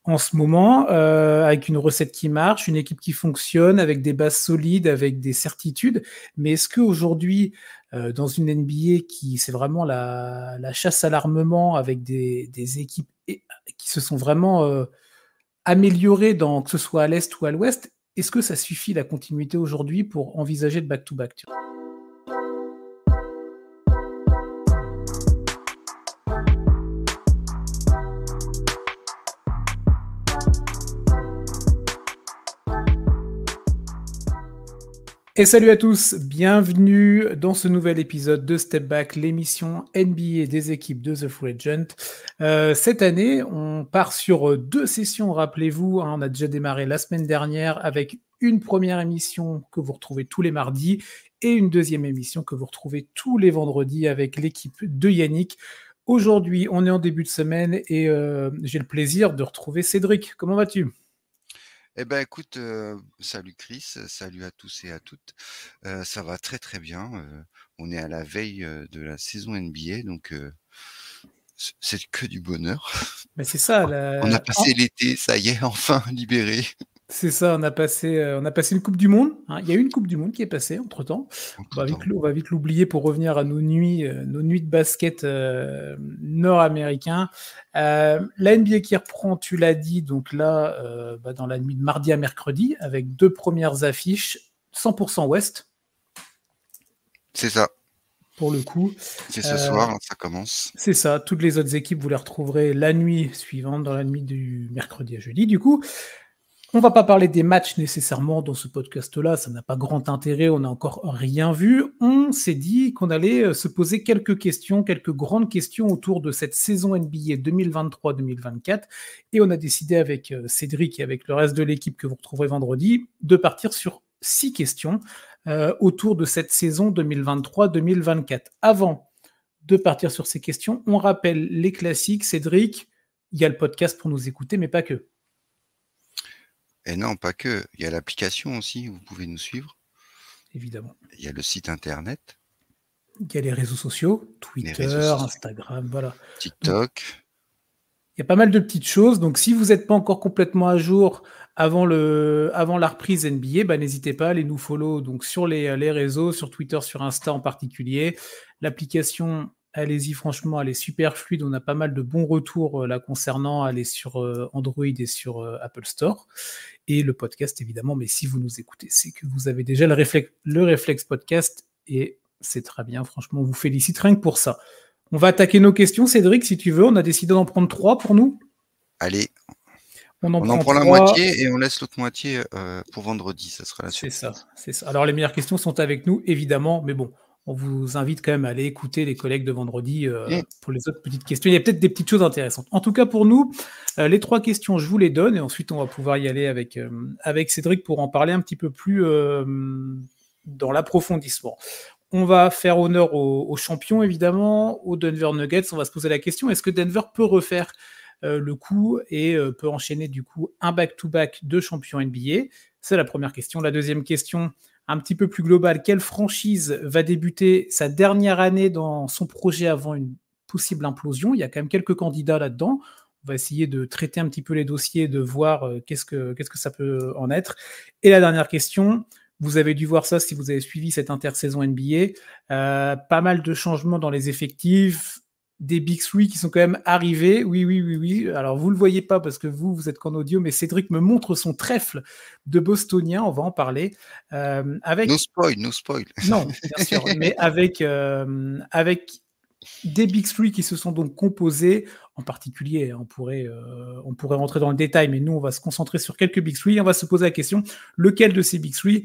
en ce moment, avec une recette qui marche, une équipe qui fonctionne, avec des bases solides, avec des certitudes. Mais est-ce qu'aujourd'hui, dans une NBA c'est vraiment la chasse à l'armement, avec des équipes qui se sont vraiment améliorées, que ce soit à l'Est ou à l'Ouest, est-ce que ça suffit la continuité aujourd'hui pour envisager le back-to-back, tu vois? Et salut à tous, bienvenue dans ce nouvel épisode de Step Back, l'émission NBA des équipes de The Free Agent. Cette année, on part sur 2 sessions, rappelez-vous, on a déjà démarré la semaine dernière avec une première émission que vous retrouvez tous les mardis et une deuxième émission que vous retrouvez tous les vendredis avec l'équipe de Yannick. Aujourd'hui, on est en début de semaine et j'ai le plaisir de retrouver Cédric. Comment vas-tu ? Eh ben écoute, salut Chris, salut à tous et à toutes. Ça va très très bien. On est à la veille de la saison NBA, donc c'est que du bonheur. Mais c'est ça. On a passé l'été, ça y est, enfin libéré. C'est ça, on a passé une Coupe du Monde. Hein. Il y a eu une Coupe du Monde qui est passée entre-temps. On va vite l'oublier pour revenir à nos nuits de basket nord-américain. La NBA qui reprend, tu l'as dit, donc là, dans la nuit de mardi à mercredi, avec 2 premières affiches, 100% Ouest. C'est ça. Pour le coup. C'est ce soir, ça commence. C'est ça. Toutes les autres équipes, vous les retrouverez la nuit suivante, dans la nuit du mercredi à jeudi, du coup. On va pas parler des matchs nécessairement dans ce podcast-là, ça n'a pas grand intérêt, on n'a encore rien vu. On s'est dit qu'on allait se poser quelques questions, quelques grandes questions autour de cette saison NBA 2023-2024, et on a décidé avec Cédric et avec le reste de l'équipe que vous retrouverez vendredi, de partir sur 6 questions autour de cette saison 2023-2024. Avant de partir sur ces questions, on rappelle les classiques. Cédric, il y a le podcast pour nous écouter, mais pas que. Et non, pas que. Il y a l'application aussi, vous pouvez nous suivre. Évidemment. Il y a le site internet. Il y a les réseaux sociaux, Twitter, Instagram, voilà. TikTok. Donc, il y a pas mal de petites choses. Donc, si vous n'êtes pas encore complètement à jour avant la reprise NBA, n'hésitez pas à aller nous follow donc, sur les réseaux, sur Twitter, sur Insta en particulier. L'application, allez-y, franchement, elle est super fluide. On a pas mal de bons retours là concernant. Elle est sur Android et sur Apple Store. Et le podcast, évidemment. Mais si vous nous écoutez, c'est que vous avez déjà le réflexe podcast. Et c'est très bien. Franchement, on vous félicite rien que pour ça. On va attaquer nos questions. Cédric, si tu veux. On a décidé d'en prendre 3 pour nous. Allez. On en prend la moitié et on laisse l'autre moitié pour vendredi. Ça sera la surprise. C'est ça. Alors, les meilleures questions sont avec nous, évidemment. Mais bon, on vous invite quand même à aller écouter les collègues de vendredi pour les autres petites questions. Il y a peut-être des petites choses intéressantes. En tout cas, pour nous, les 3 questions, je vous les donne et ensuite, on va pouvoir y aller avec Cédric pour en parler un petit peu plus dans l'approfondissement. On va faire honneur aux champions, évidemment, aux Denver Nuggets. On va se poser la question, est-ce que Denver peut refaire le coup et peut enchaîner du coup un back-to-back de champions NBA? C'est la première question. La deuxième question, un petit peu plus global, quelle franchise va débuter sa dernière année dans son projet avant une possible implosion? Il y a quand même quelques candidats là-dedans. On va essayer de traiter un petit peu les dossiers, de voir qu'est-ce que ça peut en être. Et la dernière question, vous avez dû voir ça si vous avez suivi cette intersaison NBA. Pas mal de changements dans les effectifs, des Big Three qui sont quand même arrivés. Oui. Alors, vous ne le voyez pas parce que vous êtes qu'en audio, mais Cédric me montre son trèfle de Bostonien. On va en parler. Avec... No spoil. Non, bien sûr. Mais avec des Big Three qui se sont donc composés, en particulier, on pourrait rentrer dans le détail, mais nous, on va se concentrer sur quelques Big Three et on va se poser la question, lequel de ces Big Three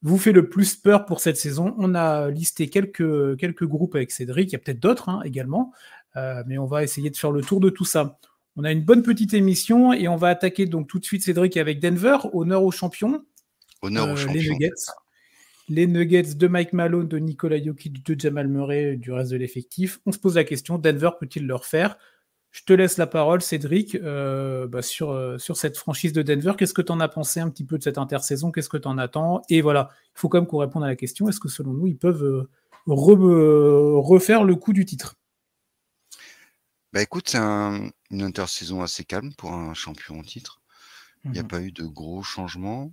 vous fait le plus peur pour cette saison? On a listé quelques groupes avec Cédric, il y a peut-être d'autres également, mais on va essayer de faire le tour de tout ça. On a une bonne petite émission et on va attaquer donc tout de suite Cédric avec Denver, honneur aux champions. Honneur aux champions. Les Nuggets. Les Nuggets de Mike Malone, de Nikola Jokic, de Jamal Murray, du reste de l'effectif. On se pose la question, Denver peut-il le refaire? Je te laisse la parole, Cédric, sur cette franchise de Denver. Qu'est-ce que tu en as pensé un petit peu de cette intersaison? Qu'est-ce que tu en attends? Et voilà, il faut quand même qu'on réponde à la question, est-ce que selon nous, ils peuvent refaire le coup du titre? Bah, écoute, c'est une intersaison assez calme pour un champion en titre. Il n'y a pas eu de gros changements.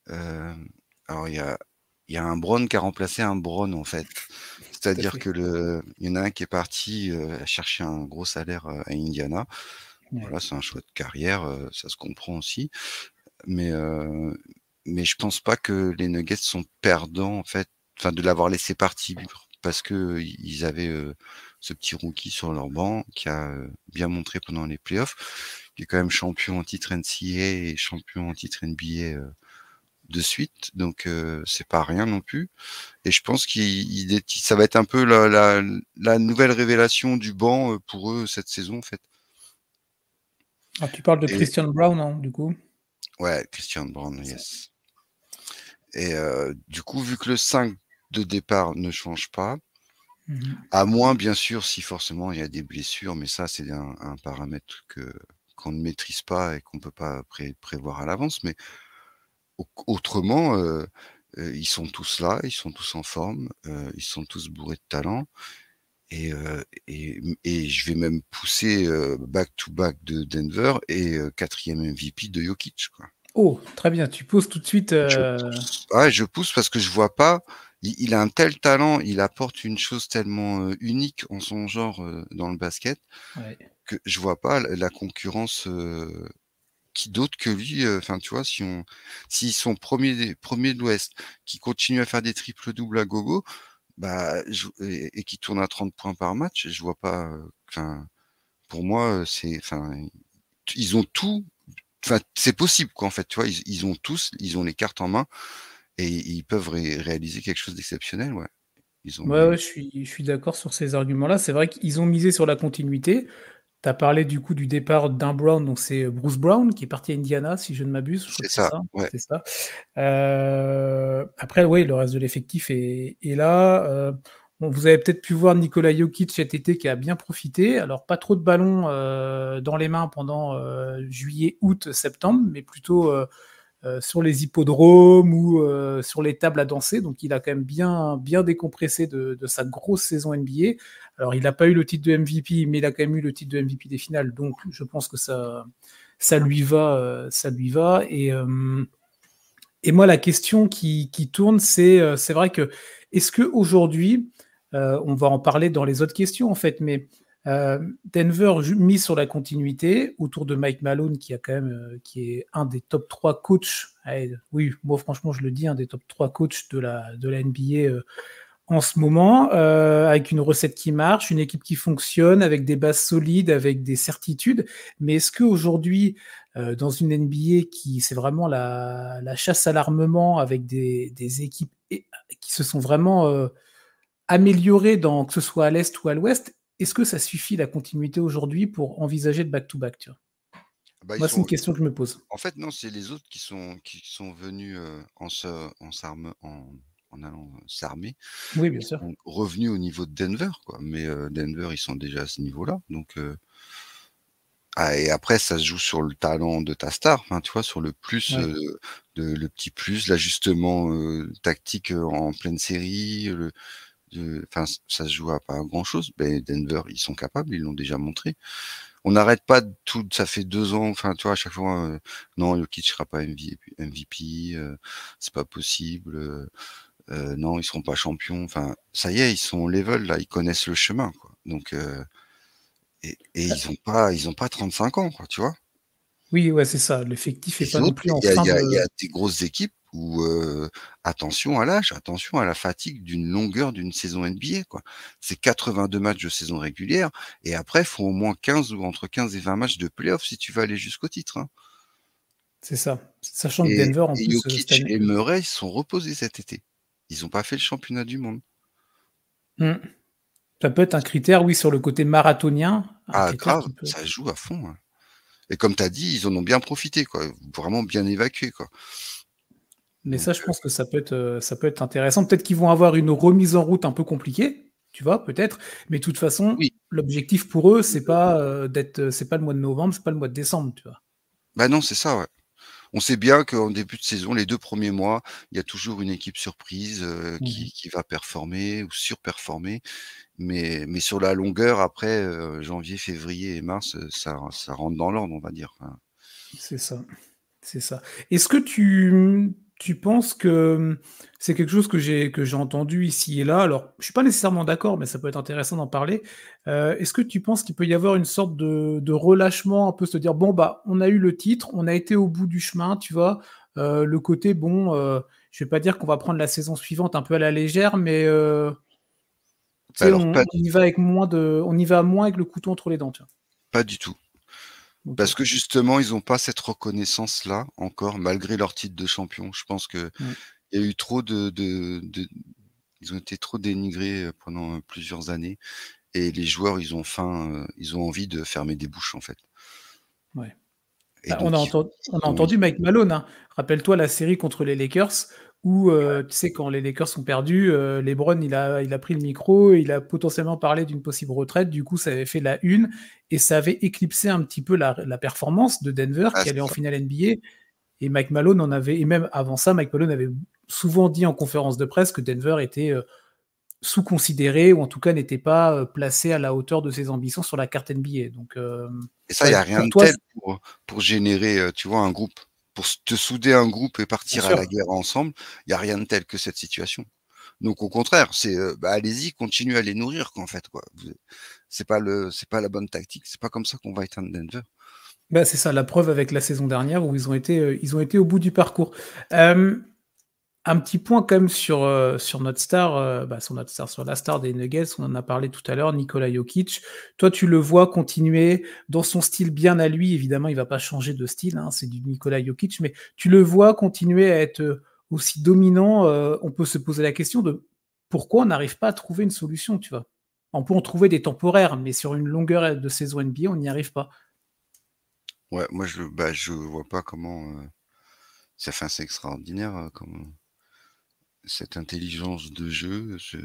Alors il y a un Braun qui a remplacé un Braun, en fait. Tout à C'est-à-dire fait. que il y en a un qui est parti, chercher un gros salaire, à Indiana. Ouais. Voilà, c'est un choix de carrière, ça se comprend aussi. Mais, mais je pense pas que les Nuggets sont perdants, en fait, enfin de l'avoir laissé partir parce que ils avaient, ce petit rookie sur leur banc qui a, bien montré pendant les playoffs, qui est quand même champion en titre NCAA et champion en titre NBA, de suite. Donc, c'est pas rien non plus. Et je pense ça va être un peu la nouvelle révélation du banc, pour eux cette saison, en fait. Ah, tu parles de Et Christian Brown, hein, du coup? ouais, Christian Braun, C'est ça. yes. Et du coup, vu que le 5 de départ ne change pas, à moins bien sûr si forcément il y a des blessures, mais ça c'est un paramètre qu'on ne maîtrise pas et qu'on peut pas prévoir à l'avance. Mais autrement, ils sont tous là, ils sont tous en forme, ils sont tous bourrés de talent et je vais même pousser, back to back de Denver et 4e MVP de Jokic, quoi. Oh, très bien, tu poses tout de suite, Je pousse. Ouais, je pousse parce que je vois pas, il a un tel talent, il apporte une chose tellement, unique en son genre, dans le basket, ouais. que je vois pas la concurrence, qui d'autre que lui, enfin, tu vois? S'ils sont premiers de l'Ouest, qui continuent à faire des triples doubles à gogo, bah, et qui tournent à 30 points par match, je vois pas, enfin, pour moi, c'est enfin, ils ont tout, enfin, c'est possible quoi, en fait, tu vois? Ils ont les cartes en main et ils peuvent réaliser quelque chose d'exceptionnel, ouais. Ils ont Ouais, les ouais, je suis d'accord sur ces arguments-là. C'est vrai qu'ils ont misé sur la continuité. Tu as parlé du coup du départ d'un Brown, donc c'est Bruce Brown qui est parti à Indiana, si je ne m'abuse, je crois c'est que c'est ça, ça, ouais. c'est ça. Après, oui, le reste de l'effectif est là. Bon, vous avez peut-être pu voir Nikola Jokic cet été qui a bien profité. Alors, pas trop de ballons dans les mains pendant juillet, août, septembre, mais plutôt sur les hippodromes ou sur les tables à danser. Donc, il a quand même bien décompressé de sa grosse saison NBA. Alors, il n'a pas eu le titre de MVP, mais il a quand même eu le titre de MVP des finales. Donc, je pense que ça lui va. Ça lui va. Et moi, la question qui tourne, c'est vrai que est-ce qu'aujourd'hui, on va en parler dans les autres questions en fait, mais Denver mise sur la continuité autour de Mike Malone qui a quand même qui est un des top 3 coachs. Allez, oui, moi franchement je le dis, un des top 3 coachs de la NBA en ce moment, avec une recette qui marche, une équipe qui fonctionne, avec des bases solides, avec des certitudes. Mais est-ce qu'aujourd'hui, dans une NBA qui c'est vraiment la chasse à l'armement avec des équipes qui se sont vraiment améliorées que ce soit à l'Est ou à l'Ouest, est-ce que ça suffit la continuité aujourd'hui pour envisager le back-to-back, tu vois? Bah, Moi, c'est une question que je me pose. en fait, non, c'est les autres qui sont venus, en allant, s'armer, Oui, bien qui sûr. sont revenus au niveau de Denver, quoi. Mais, Denver, ils sont déjà à ce niveau-là, donc, et après ça se joue sur le talent de ta star, enfin, tu vois? Sur le plus, Ouais. le petit plus, l'ajustement, tactique, en pleine série, enfin, ça se joue à pas grand-chose. Beh, Denver, ils sont capables, ils l'ont déjà montré. On n'arrête pas de tout, ça fait 2 ans, enfin, tu vois? À chaque fois, non, Jokic sera pas MVP, c'est pas possible, non, ils seront pas champions. Enfin, ça y est, ils sont au level là, ils connaissent le chemin, quoi. Donc, et ils ont pas 35 ans, quoi, tu vois? Oui, ouais, c'est ça. L'effectif est pas Les non autres, plus en il y a fin il y a il y de. a des grosses équipes où, attention à l'âge, attention à la fatigue d'une longueur d'une saison NBA, quoi. C'est 82 matchs de saison régulière et après, il faut au moins 15 ou entre 15 et 20 matchs de play-off si tu veux aller jusqu'au titre, hein. C'est ça. Sachant que Et Denver, en plus, cette Jokic année. et Murray se sont reposés cet été. Ils ont pas fait le championnat du monde. Mmh. Ça peut être un critère, oui, sur le côté marathonien, un Ah critère grave, qui peut. ça joue à fond, hein. Et comme tu as dit, ils en ont bien profité, quoi, vraiment bien évacué, quoi. Mais Donc, ça, je pense que ça peut être intéressant. Peut-être qu'ils vont avoir une remise en route un peu compliquée, tu vois? Peut-être. Mais de toute façon, oui, l'objectif pour eux, c'est pas le mois de novembre, c'est pas le mois de décembre, tu vois? bah non, c'est ça, ouais. On sait bien qu'en début de saison, les 2 premiers mois, il y a toujours une équipe surprise, Mmh. qui va performer ou surperformer. Mais sur la longueur après, janvier, février et mars, ça rentre dans l'ordre, on va dire, enfin. C'est ça. C'est ça. Est-ce que tu penses que c'est quelque chose que j'ai entendu ici et là? Alors, je suis pas nécessairement d'accord, mais ça peut être intéressant d'en parler. Est-ce que tu penses qu'il peut y avoir une sorte de relâchement, un peu se dire: «Bon, bah, on a eu le titre, on a été au bout du chemin», tu vois? Le côté bon, je vais pas dire qu'on va prendre la saison suivante un peu à la légère, mais tu Bah, sais, alors on y va moins avec le couteau entre les dents, tu vois? pas du tout. OK. Parce que justement, ils ont pas cette reconnaissance-là encore, malgré leur titre de champion. Je pense qu'il Mmh. y a eu trop de ils ont été trop dénigrés, pendant, plusieurs années et les joueurs, ils ont envie de fermer des bouches, en fait Ouais. et Bah, donc on a ils entendu Mike Malone, hein. Rappelle-toi la série contre les Lakers où, tu sais, quand les Lakers ont perdu, LeBron, il a pris le micro, et il a potentiellement parlé d'une possible retraite. Du coup, ça avait fait la une et ça avait éclipsé un petit peu la performance de Denver ah, qui c'est allait en ça. finale NBA, et Mike Malone en avait, et même avant ça, Mike Malone avait souvent dit en conférence de presse que Denver était, sous-considéré, ou en tout cas n'était pas, placé à la hauteur de ses ambitions sur la carte NBA. Donc, Et ça, il y ouais, a rien pour de toi, tel pour générer, tu vois, un groupe. Pour te souder un groupe et bien partir à sûr. la guerre ensemble, il y a rien de tel que cette situation. Donc au contraire, c'est, bah, allez-y, continuez à les nourrir quoi, en fait, quoi. Vous c'est pas la bonne tactique, c'est pas comme ça qu'on va éteindre Denver. Bah, c'est ça, la preuve avec la saison dernière où ils ont été au bout du parcours. Un petit point quand même sur notre star, sur la star des Nuggets, on en a parlé tout à l'heure, Nikola Jokic. Toi, tu le vois continuer dans son style bien à lui, évidemment, il va pas changer de style, hein, c'est du Nikola Jokic, mais tu le vois continuer à être, aussi dominant, on peut se poser la question de pourquoi on n'arrive pas à trouver une solution, tu vois? On peut en trouver des temporaires, mais sur une longueur de saison NBA, on n'y arrive pas. Ouais, moi je vois pas comment, c'est extraordinaire, comme cette intelligence de jeu, ce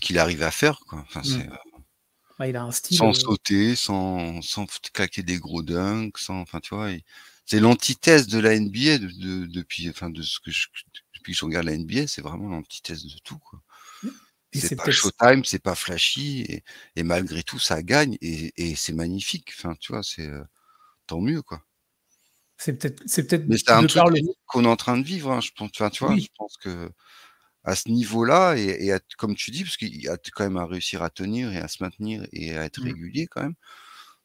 qu'il arrive à faire quoi. Enfin Mmh. c'est, Bah, il a un style, sans sauter, sans claquer des gros dunks, sans enfin tu vois? C'est l'antithèse de la NBA depuis enfin de ce que je depuis que je regarde la NBA, c'est vraiment l'antithèse de tout quoi. et C'est c'est pas peut-être showtime, c'est pas flashy et malgré tout ça gagne et c'est magnifique. Enfin tu vois? Tant mieux quoi. c'est peut-être Mais c'est un de truc par le qu'on est en train de vivre, hein, je pense enfin tu vois? Je oui. pense qu'à ce niveau-là et à comme tu dis, parce qu'il a quand même à réussir à tenir et à se maintenir et à être Mmh. régulier quand même.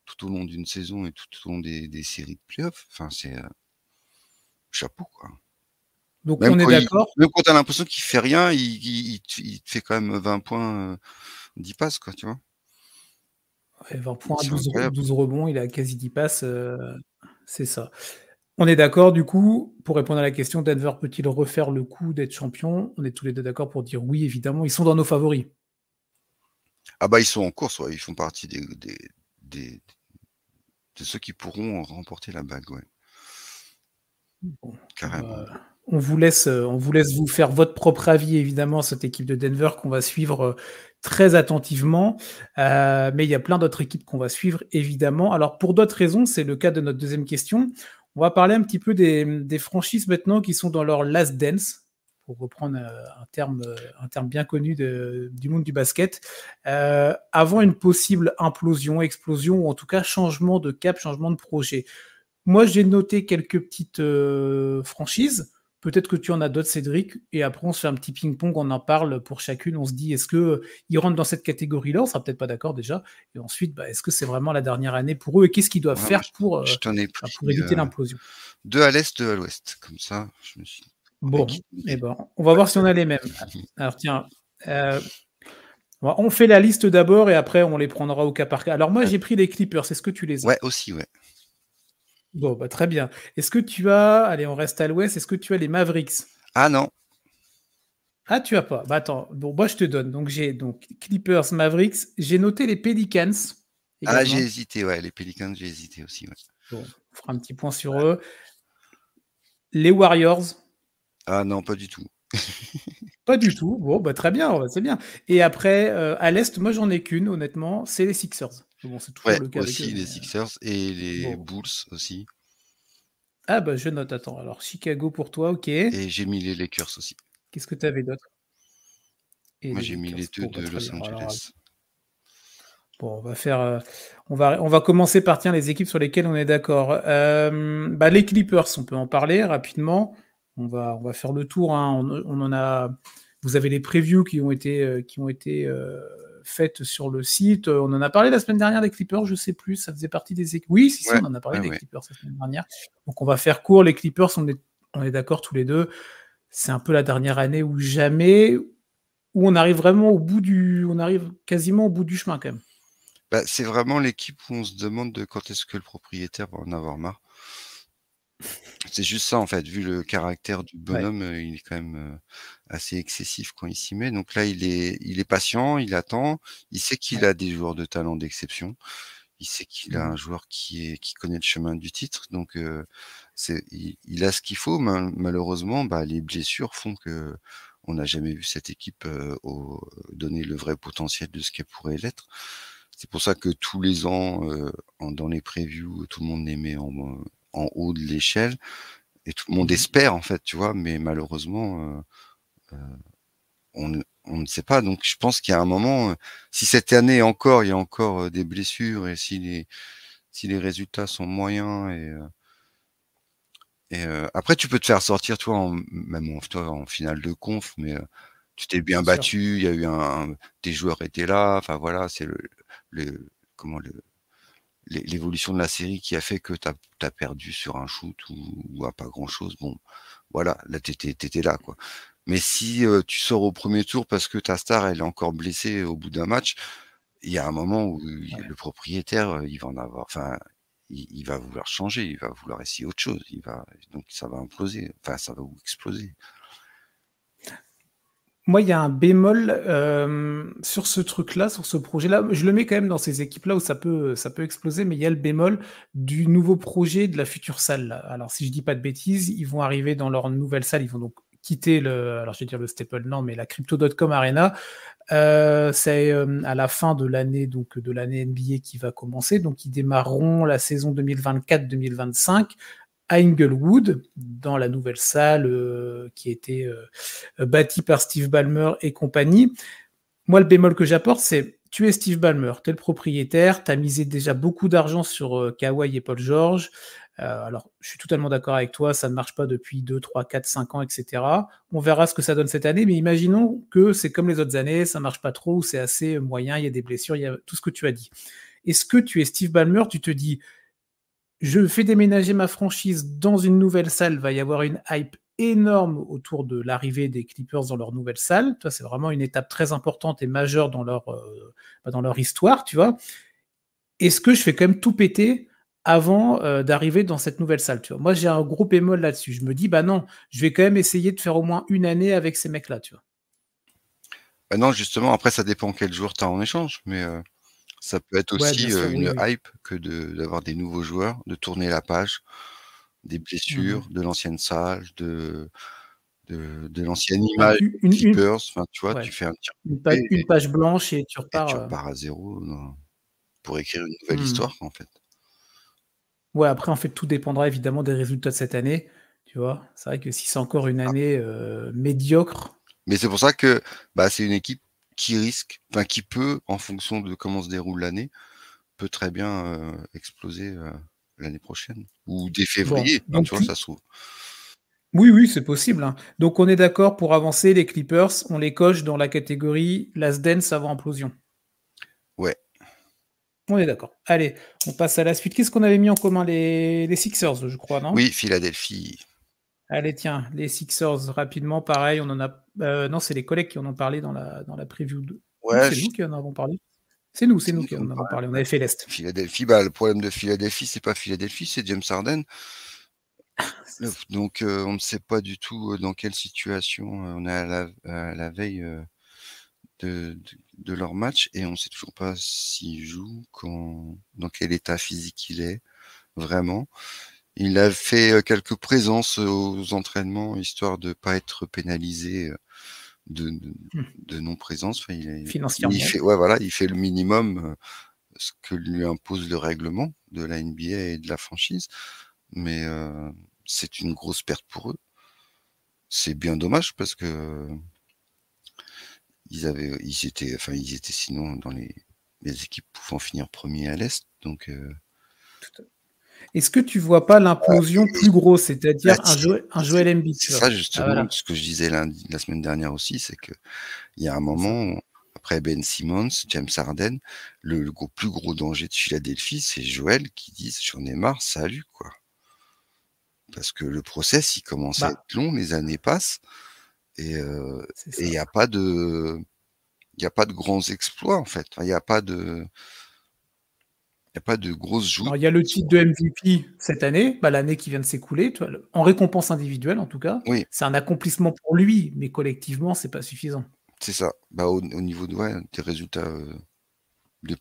Tout au long d'une saison et tout au long des séries de playoffs. Enfin, c'est, chapeau, quoi. Donc on est d'accord, Même quand tu as l'impression qu'il fait rien, il te fait quand même 20 points, 10 passes, quoi, tu vois? ouais, 20 Donc points, c'est incroyable. 12 rebonds, il a quasi 10 passes, c'est ça. On est d'accord du coup, pour répondre à la question, Denver peut-il refaire le coup d'être champion? On est tous les 2 d'accord pour dire oui, évidemment, ils sont dans nos favoris. Ah bah, ils sont en course, ouais, ils font partie des de ceux qui pourront remporter la bague, ouais, Bon, carrément. on vous laisse vous faire votre propre avis évidemment, cette équipe de Denver qu'on va suivre, très attentivement, mais il y a plein d'autres équipes qu'on va suivre évidemment. Alors pour d'autres raisons, c'est le cas de notre deuxième question. On va parler un petit peu des franchises maintenant qui sont dans leur last dance, pour reprendre, un terme bien connu du monde du basket, avant une possible implosion, explosion, ou en tout cas changement de cap, changement de projet. Moi, j'ai noté quelques petites, franchises. Peut-être que tu en as d'autres, Cédric, et après on se fait un petit ping-pong, on en parle pour chacune. On se dit: «Est-ce que, ils rentrent dans cette catégorie-là?» On sera peut-être pas d'accord déjà, et ensuite, bah, est-ce que c'est vraiment la dernière année pour eux, et qu'est-ce qu'ils doivent Ouais, moi faire je t'en ai pour pris, éviter l'implosion? 2 à l'est, 2 à l'ouest, comme ça, je me suis Bon, eh équilibré. ben, on va voir si on a les mêmes. Alors tiens, heu, on fait la liste d'abord et après on les prendra au cas par cas. Alors moi, Ouais, j'ai pris les Clippers, est-ce que tu les as? ouais, aussi, ouais. Bon, bah, très bien. Est-ce que tu as, allez, on reste à l'ouest, est-ce que tu as les Mavericks? Ah non, Ah, tu as pas? Bah, attends, bon, moi je te donne. Donc j'ai donc Clippers, Mavericks, j'ai noté les Pelicans ah j'ai également. hésité, ouais, les Pelicans, j'ai hésité aussi, ouais. Bon, on fera un petit point sur eux. Les Warriors, Ah non, pas du tout. pas du tout. Bon, bah, très bien, bah, c'est bien. Et après, à l'est, moi j'en ai qu'une, honnêtement, c'est les Sixers. Mais bon, c'est toujours Ouais, le cas avec eux, aussi les mais Sixers et les bon. Bulls aussi. Ah bah je note, attends. Alors Chicago pour toi, ok. Et j'ai mis les Lakers aussi. Qu'est-ce que tu avais d'autre? Et Moi, les j'ai mis les Lakers. 2 Bon, bah, de très Los bien. Alors, Angeles. bon, on va faire, on va commencer par tiens, les équipes sur lesquelles on est d'accord. Bah, les Clippers, on peut en parler rapidement. On va faire le tour, hein. On en a. Vous avez les previews qui ont été faites sur le site. On en a parlé la semaine dernière des Clippers, je sais plus. Ça faisait partie des équipes. Oui, si, si, Ouais, on en a parlé ouais, des ouais. Clippers la semaine dernière. Donc on va faire court. Les Clippers, on est d'accord tous les deux. C'est un peu la dernière année ou jamais, où on arrive vraiment au bout du, on arrive quasiment au bout du chemin quand même. Bah, c'est vraiment l'équipe où on se demande de quand est-ce que le propriétaire va en avoir marre. C'est juste ça, en fait, vu le caractère du Ouais. bonhomme, il est quand même, assez excessif quand il s'y met. Donc là, il est patient, il attend, il sait qu'il Ouais. a des joueurs de talent d'exception. Il sait qu'il a un Mmh. joueur qui connaît le chemin du titre, donc il a ce qu'il faut. Malheureusement, bah, les blessures font qu'on n'a jamais vu cette équipe, donner le vrai potentiel de ce qu'elle pourrait l'être. C'est pour ça que tous les ans, dans les previews, tout le monde les met en haut de l'échelle et tout le monde Mmh. espère en fait, tu vois? Mais malheureusement, heu, on ne sait pas. Donc je pense qu'il y a un moment, si cette année encore, il y a encore, des blessures et si les résultats sont moyens après tu peux te faire sortir, toi même en finale de conf, mais tu t'es bien Bien sûr. battu, il y a eu tes joueurs étaient là, enfin voilà, c'est le comment l'évolution de la série qui a fait que tu as perdu sur un shoot ou à pas grand chose. Bon, voilà, là tu étais là, quoi. Mais si, tu sors au premier tour parce que ta star, elle est encore blessée au bout d'un match, il y a un moment où Ouais. le propriétaire, il va en avoir enfin, il va vouloir changer, il va vouloir essayer autre chose, donc ça va imploser, enfin ça va exploser. Moi, il y a un bémol, sur ce truc-là, sur ce projet-là. Je le mets quand même dans ces équipes-là où ça peut exploser, mais il y a le bémol du nouveau projet de la future salle, là. Alors si je dis pas de bêtises, ils vont arriver dans leur nouvelle salle, ils vont donc quitter le alors je vais dire le Staples, non, mais la Crypto.com Arena. C'est, à la fin de l'année, donc de l'année NBA qui va commencer. Donc ils démarreront la saison 2024-2025 à Inglewood, dans la nouvelle salle qui a été bâtie par Steve Ballmer et compagnie. Moi, le bémol que j'apporte, c'est tu es Steve Ballmer, tu es le propriétaire, tu as misé déjà beaucoup d'argent sur Kawhi et Paul George. Alors, je suis totalement d'accord avec toi, ça ne marche pas depuis 2, 3, 4, 5 ans, etc. On verra ce que ça donne cette année, mais imaginons que c'est comme les autres années, ça marche pas trop, ou c'est assez moyen, il y a des blessures, il y a tout ce que tu as dit. Est-ce que tu es Steve Ballmer, tu te dis, je fais déménager ma franchise dans une nouvelle salle, va y avoir une hype énorme autour de l'arrivée des Clippers dans leur nouvelle salle. Toi, c'est vraiment une étape très importante et majeure dans leur histoire, tu vois. Est-ce que je fais quand même tout péter avant d'arriver dans cette nouvelle salle, tu vois? Moi, j'ai un gros bémol là-dessus. Je me dis, bah non, je vais quand même essayer de faire au moins une année avec ces mecs-là, tu vois. Bah non, justement, après ça dépend quel joueur tu as en échange, mais ça peut être Ouais, aussi, bien sûr, oui, une oui. hype que d'avoir des nouveaux joueurs, de tourner la page, des Mhm. blessures, de l'ancienne salle, de l'ancienne Ouais, image des Clippers, enfin, tu vois? ouais, Tu fais un petit recoupé une page blanche et tu et repars. tu repars à zéro pour écrire une nouvelle Mhm. histoire, en fait. Ouais, après, en fait, tout dépendra évidemment des résultats de cette année, tu vois? C'est vrai que si c'est encore une Ah, année, médiocre. mais c'est pour ça que, bah, c'est une équipe qui risque, enfin, qui peut, en fonction de comment se déroule l'année, peut très bien, exploser, l'année prochaine ou dès Bon, février, enfin, tu donc vois? Ça se trouve. oui, oui, c'est possible, hein. Donc on est d'accord pour avancer, les Clippers, on les coche dans la catégorie last dance avant implosion. Ouais. On est d'accord. Allez, on passe à la suite. Qu'est-ce qu'on avait mis en commun? Les Sixers, je crois, non? Oui, Philadelphie. Allez, tiens, les Sixers, rapidement, pareil, on en a non, c'est les collègues qui en ont parlé dans la preview de ou Ouais, c'est nous qui en avons parlé? C'est c'est nous nous qui qui en en avons parlons, parlé, on ouais. avait fait l'Est. Philadelphie, bah, le problème de Philadelphie, c'est pas Philadelphie, c'est James Harden. Donc on ne sait pas du tout, dans quelle situation, on est à la veille, de leur match et on sait toujours pas s'il joue, dans quel état physique il est, vraiment. Il a fait, quelques présences, aux entraînements, histoire de pas être pénalisé, Mmh. de non-présence. Enfin, il Financièrement. fait ouais, voilà, il fait le minimum, ce que lui impose le règlement de la NBA et de la franchise. Mais c'est une grosse perte pour eux. C'est bien dommage parce que ils étaient sinon dans les équipes pouvant finir premier à l'Est. Donc, est-ce que tu vois pas l'implosion plus grosse, c'est-à-dire un Joel Embiid? C'est ça justement ce que je disais la semaine dernière aussi, c'est que il y a un moment, après Ben Simmons, James Harden, le plus gros danger de Philadelphie, c'est Joel qui dit j'en ai marre, salut quoi. Parce que le process, il commence à être long, les années passent, et il n'y a pas de grands exploits en fait. Il n'y a pas de grosses joutes. Il y a le titre de MVP cette année, l'année qui vient de s'écouler, en récompense individuelle en tout cas. Oui. C'est un accomplissement pour lui, mais collectivement, c'est pas suffisant. C'est ça. Au niveau des résultats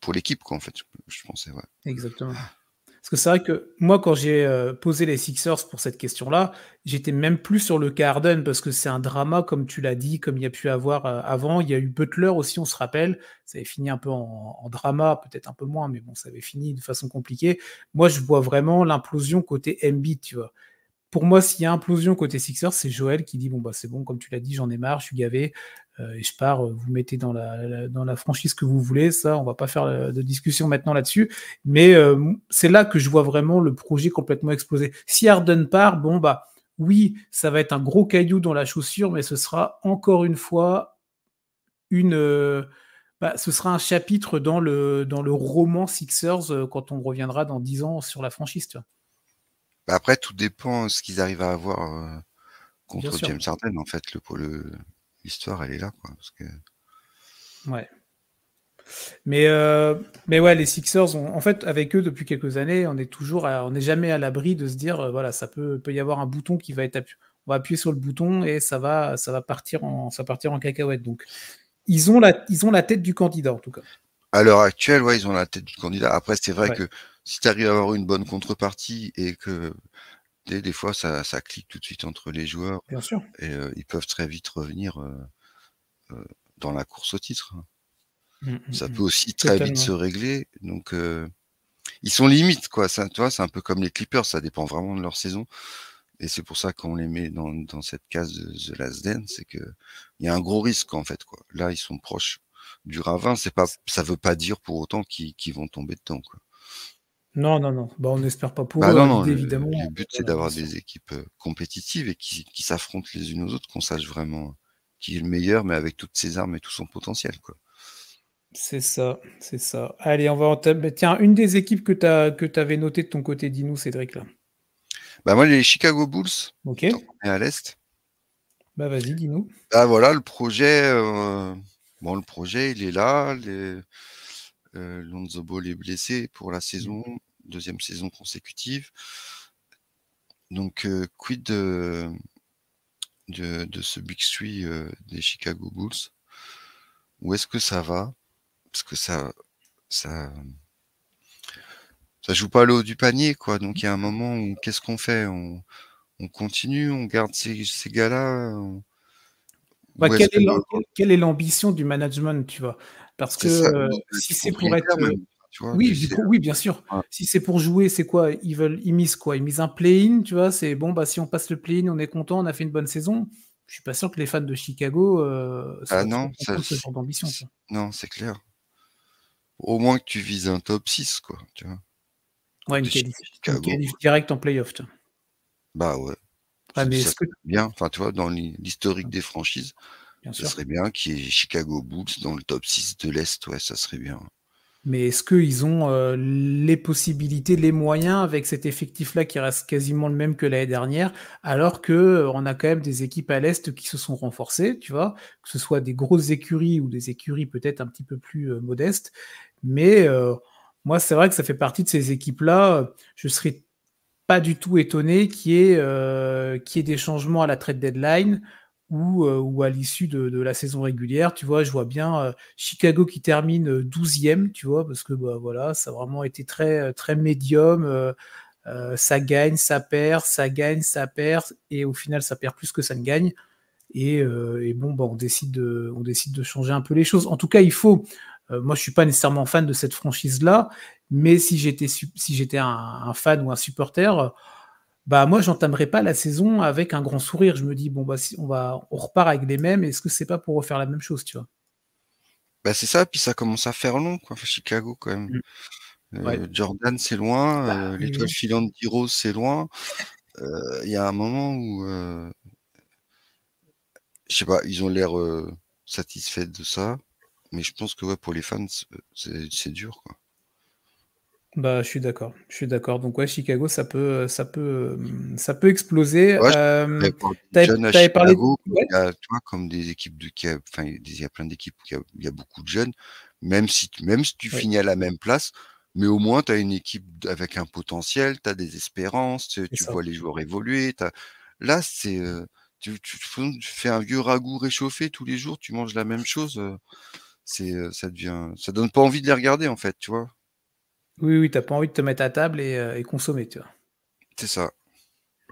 pour l'équipe, quoi, en fait, je pensais. Ouais. Exactement. Parce que c'est vrai que moi, quand j'ai posé les Sixers pour cette question-là, j'étais même plus sur le cas Harden parce que c'est un drama, comme tu l'as dit, comme il y a pu avoir avant. Il y a eu Butler aussi, on se rappelle. Ça avait fini un peu en drama, peut-être un peu moins, mais bon, ça avait fini de façon compliquée. Moi, je vois vraiment l'implosion côté Embiid, tu vois. Pour moi, s'il y a implosion côté Sixers, c'est Joel qui dit bon c'est bon, comme tu l'as dit, j'en ai marre, je suis gavé et je pars. Vous mettez dans la franchise que vous voulez. Ça, on va pas faire de discussion maintenant là-dessus. Mais c'est là que je vois vraiment le projet complètement exploser. Si Harden part, oui, ça va être un gros caillou dans la chaussure, mais ce sera encore une fois ce sera un chapitre dans le roman Sixers quand on reviendra dans 10 ans sur la franchise, tu vois. Après, tout dépend de ce qu'ils arrivent à avoir contre James Harden. En fait, l'histoire, elle est là, quoi. Parce que... Ouais. Mais ouais, les Sixers, en fait, avec eux depuis quelques années, on n'est jamais à l'abri de se dire, voilà, peut y avoir un bouton qui va être appuyé. On va appuyer sur le bouton et ça va partir en cacahuète. Donc, ils ont la tête du candidat en tout cas. À l'heure actuelle, ouais, ils ont la tête du candidat. Après, c'est vrai que si tu arrives à avoir une bonne contrepartie et que des fois ça clique tout de suite entre les joueurs, bien sûr, et ils peuvent très vite revenir dans la course au titre. Ça peut aussi très vite se régler. Donc ils sont limites, quoi. Ça, tu vois, c'est un peu comme les Clippers, ça dépend vraiment de leur saison. Et c'est pour ça qu'on les met dans cette case de The Last Dance, c'est que il y a un gros risque en fait, quoi. Là, ils sont proches du ravin. Ça veut pas dire pour autant qu'ils vont tomber dedans, quoi. Non. On n'espère pas pour eux. Non, évidemment. Le but, c'est d'avoir des équipes compétitives et qui s'affrontent les unes aux autres, qu'on sache vraiment qui est le meilleur, mais avec toutes ses armes et tout son potentiel, quoi. C'est ça. Allez, on va entamer. Tiens, une des équipes que tu avais notées de ton côté, dis-nous, Cédric, là. Moi, les Chicago Bulls. Ok. On est à l'Est. Vas-y, dis-nous. Voilà, le projet, il est là. Lonzo Ball est blessé pour la saison, deuxième saison consécutive. Donc, quid de ce Big Three des Chicago Bulls? Où est-ce que ça va? Parce que ça joue pas à l'eau du panier, quoi. Donc, il y a un moment où qu'est-ce qu'on fait? On continue, on garde ces gars-là. Quelle est l'ambition du management, tu vois? Parce que si c'est pour être... Oui, bien sûr. Ouais. Si c'est pour jouer, c'est quoi? Ils misent quoi? Ils misent un play-in, tu vois? C'est bon, si on passe le play-in, on est content, on a fait une bonne saison. Je suis pas sûr que les fans de Chicago soient ce genre d'ambition. Non, c'est clair. Au moins que tu vises un top 6, quoi, tu vois. Ouais, une qualif direct en playoff, tu vois. Bah ouais. Mais ça serait bien, enfin, tu vois, dans l'historique des franchises, ça serait bien qu'il y ait Chicago Bulls dans le top 6 de l'Est, ouais, ça serait bien. Mais est-ce qu'ils ont les possibilités, les moyens avec cet effectif-là qui reste quasiment le même que l'année dernière, alors qu'on a quand même des équipes à l'Est qui se sont renforcées, tu vois, que ce soit des grosses écuries ou des écuries peut-être un petit peu plus modestes. Mais moi, c'est vrai que ça fait partie de ces équipes-là. Je serais pas du tout étonné qu'il y ait des changements à la trade deadline ou à l'issue de la saison régulière. Tu vois, je vois bien Chicago qui termine 12e, tu vois, parce que voilà, ça a vraiment été très, très médium. Ça gagne, ça perd, ça gagne, ça perd, et au final, ça perd plus que ça ne gagne. Et bon, on décide de changer un peu les choses. En tout cas, il faut... moi, je suis pas nécessairement fan de cette franchise-là, mais si j'étais un fan ou un supporter, Bah, moi, j'entamerai pas la saison avec un grand sourire. Je me dis: «Bon, bah, si on repart avec les mêmes, est-ce que c'est pas pour refaire la même chose?» tu vois? Bah, c'est ça, puis ça commence à faire long, quoi, enfin, Chicago, quand même. Mmh. Ouais. Jordan, c'est loin, Bah, oui, l'étoile oui. filante d'Heroes, c'est loin. Il y a un moment où, je sais pas, ils ont l'air, satisfaits de ça, mais je pense que, ouais, pour les fans, c'est dur, quoi. Bah, je suis d'accord, je suis d'accord. Donc ouais, Chicago, ça peut exploser. Ouais, je pense qu'il avoir des Tu jeunes à avais parlé Chicago, ouais, il y a, tu vois, comme des équipes de qui a enfin, il y a plein d'équipes où il y a beaucoup de jeunes, même si tu ouais, finis à la même place, mais au moins tu as une équipe avec un potentiel, tu as des espérances, c'est tu ça. vois les joueurs évoluer, là, c'est, tu fais un vieux ragoût réchauffé tous les jours, tu manges la même chose, ça donne pas envie de les regarder, en fait, tu vois? Oui, oui, tu as pas envie de te mettre à table et consommer, tu vois? C'est ça.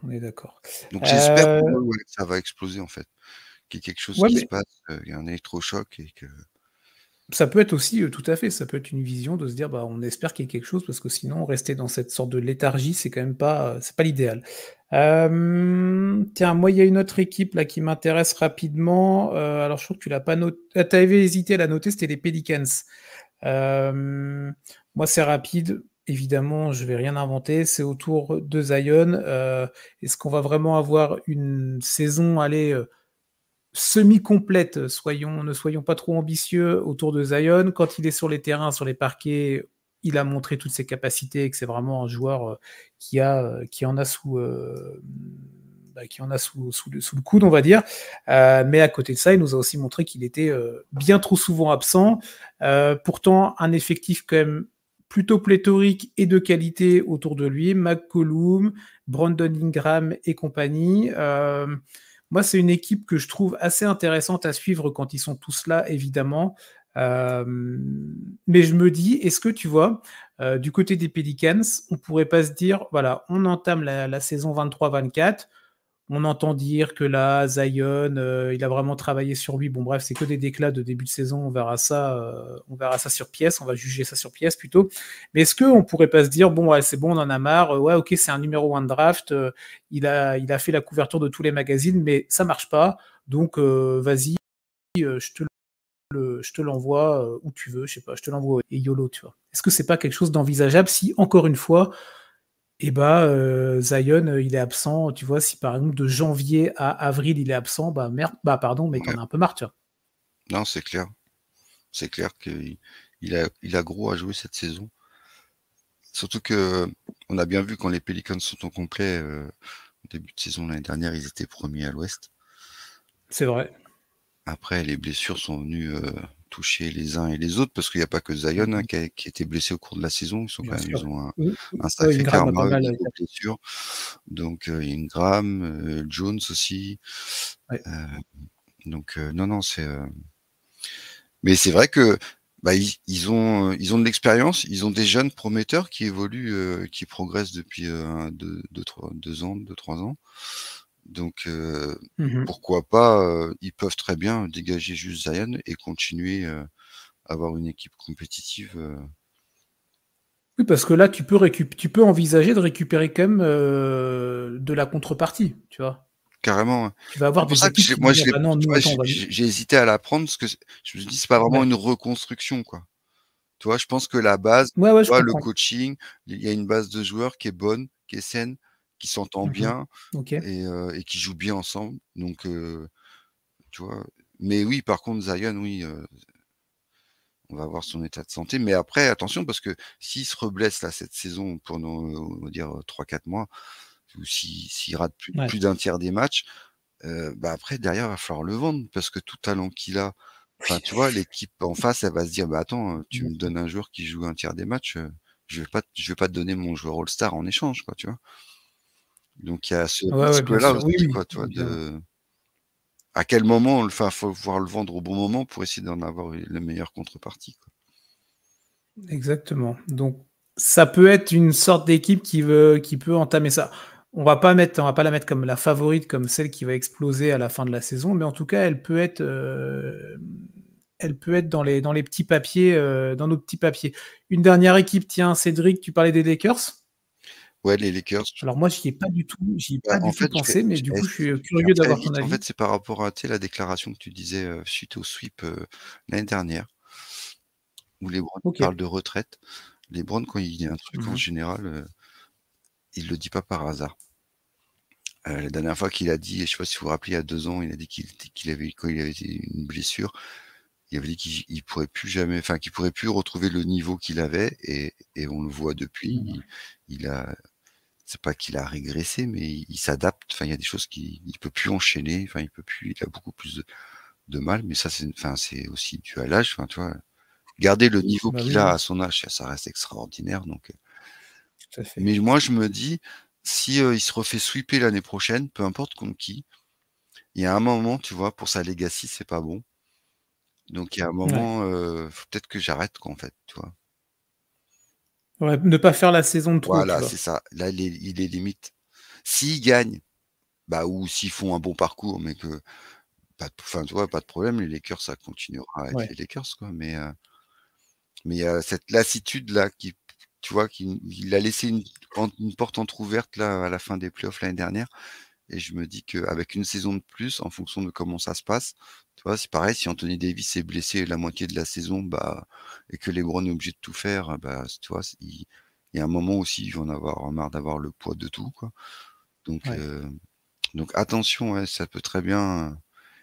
On est d'accord. Donc j'espère Heu, pour eux, ouais, que ça va exploser, en fait, qu'il y ait quelque chose ouais, qui se mais passe, il y a un électrochoc et que ça peut être aussi, tout à fait, ça peut être une vision de se dire: «Bah, on espère qu'il y ait quelque chose», parce que sinon rester dans cette sorte de léthargie, c'est quand même pas, c'est pas l'idéal. Tiens, moi, il y a une autre équipe là qui m'intéresse rapidement, alors je trouve que tu l'as pas tu avais hésité à la noter, c'était les Pelicans. Moi, c'est rapide, évidemment, je vais rien inventer, c'est autour de Zion. Est-ce qu'on va vraiment avoir une saison, allez, semi-complète, ne soyons pas trop ambitieux autour de Zion. Quand il est sur les terrains, sur les parquets, il a montré toutes ses capacités et que c'est vraiment un joueur, qui en a qui en a sous le coude, on va dire. Mais à côté de ça, il nous a aussi montré qu'il était, bien trop souvent absent. Pourtant, un effectif quand même plutôt pléthorique et de qualité autour de lui. McCollum, Brandon Ingram et compagnie. Moi, c'est une équipe que je trouve assez intéressante à suivre quand ils sont tous là, évidemment. Mais je me dis, est-ce que tu vois, du côté des Pelicans, on pourrait pas se dire, voilà, on entame la saison 23-24, on entend dire que là, Zion, il a vraiment travaillé sur lui. Bon, bref, c'est que des déclats de début de saison. On verra ça sur pièce. On va juger ça sur pièce plutôt. Mais est-ce qu'on pourrait pas se dire, bon, ouais, c'est bon, on en a marre. Ouais, ok, c'est un numéro 1 de draft. Il a fait la couverture de tous les magazines, mais ça marche pas. Donc, vas-y, je te l'envoie où tu veux. Je sais pas, je te l'envoie et YOLO, tu vois. Est-ce que c'est pas quelque chose d'envisageable si, encore une fois, et bah, Zion, il est absent, tu vois? Si par exemple de janvier à avril, il est absent, bah merde, bah pardon, mais tu ouais. en as un peu marre, tu vois? Non, c'est clair. C'est clair qu'il il a gros à jouer cette saison. Surtout qu'on a bien vu quand les Pelicans sont au complet, au début de saison l'année dernière, ils étaient premiers à l'Ouest. C'est vrai. Après, les blessures sont venues, toucher les uns et les autres parce qu'il y a pas que Zion, hein, Mmh. qui a été blessé au cours de la saison. Bien sûr. Ils ont Mmh, un ouais, sacré Ingram a pas karma mal, niveau tapé. blessure. Donc, Ingram, Jones aussi, Ouais. heu, donc, non, non, mais c'est vrai que, bah, ils ont de l'expérience, ils ont des jeunes prometteurs qui évoluent, qui progressent depuis, 2 ans, 2-3 ans. Donc, Mmh. pourquoi pas, ils peuvent très bien dégager juste Zion et continuer, à avoir une équipe compétitive, Oui, parce que là, tu peux envisager de récupérer quand même, de la contrepartie, tu vois? carrément, ouais. Tu vas C'est avoir pour des ça que équipes qui vont moi dire: je l'ai «Bah non, tu nous vois, attends, on va lui» j'ai hésité à la prendre parce que je me dis: «C'est pas vraiment ouais. une reconstruction, quoi». Tu vois? Je pense que la base, Ouais, ouais, tu je vois, le comprends. coaching, il y a une base de joueurs qui est bonne, qui est saine, qui s'entend Mmh. bien OK. et qui jouent bien ensemble. Donc, tu vois? Mais oui, par contre, Zion, oui, on va voir son état de santé. Mais après, attention, parce que s'il se reblesse là cette saison pendant, on va dire, 3-4 mois, ou s'il rate Ouais. plus d'un tiers des matchs, bah, après derrière, il va falloir le vendre parce que tout talent qu'il a, enfin, Oui. tu vois, l'équipe en face, elle va se dire: «Bah, attends, tu Bien me sûr. donnes un joueur qui joue un tiers des matchs, je vais pas te donner mon joueur all-star en échange, quoi», tu vois? Donc il y a ce Ouais, ouais, bien risque-là sûr. Oui, aussi, oui, quoi, tu vois? évidemment. À quel moment enfin, faut pouvoir le vendre au bon moment pour essayer d'en avoir la meilleure contrepartie, quoi. Exactement. Donc, ça peut être une sorte d'équipe qui peut entamer ça. On va pas la mettre comme la favorite, comme celle qui va exploser à la fin de la saison, mais en tout cas, elle peut être dans les petits papiers, dans nos petits papiers. Une dernière équipe, tiens, Cédric, tu parlais des Lakers? Ouais, les Lakers. Alors moi, j'y ai pas du Bah, en tout fait, pensé, mais du coup, je suis je vais faire curieux très d'avoir ton vite. En avis. fait, c'est par rapport à, tu sais, la déclaration que tu disais, suite au sweep, l'année dernière, où LeBron parle OK. de retraite. LeBron, quand il dit un truc, en Mmh. général, il le dit pas par hasard. La dernière fois qu'il a dit, je sais pas si vous vous rappelez, il y a 2 ans, il a dit qu'il avait quand il avait une blessure, il avait dit qu'il pourrait plus jamais, enfin, qu'il pourrait plus retrouver le niveau qu'il avait, et on le voit depuis, Mmh. il a, c'est pas qu'il a régressé, mais il s'adapte. Enfin, il y a des choses il peut plus enchaîner, enfin, il peut plus, il a beaucoup plus de mal, mais ça, c'est aussi dû à l'âge, enfin, tu vois? Garder le niveau Bah, qu'il oui, a oui, à son âge, ça reste extraordinaire, donc tout à fait. mais moi, je me dis, si, il se refait sweeper l'année prochaine, peu importe contre qui, il y a un moment, tu vois, pour sa legacy, c'est pas bon. Donc il y a un Ouais. moment, faut peut-être que j'arrête, quoi, en fait, tu vois? Ouais, ne pas faire la saison de trop, tu Voilà, vois? c'est ça. Là, il est limite. S'ils gagnent, bah, ou s'ils font un bon parcours, mais que pas de, enfin, tu vois, pas de problème, les Lakers, ça continuera à être Ouais. les Lakers, quoi, mais il y a cette lassitude-là qui, tu vois, qui il a laissé une porte entrouverte, là, à la fin des playoffs l'année dernière, et je me dis qu'avec une saison de plus, en fonction de comment ça se passe, tu vois, c'est pareil, si Anthony Davis est blessé la moitié de la saison, bah, et que LeBron est obligé de tout faire, bah, tu vois, il y a un moment aussi, ils vont en avoir marre d'avoir le poids de tout, quoi. Donc Ouais. heu, donc attention, ouais, ça peut très bien,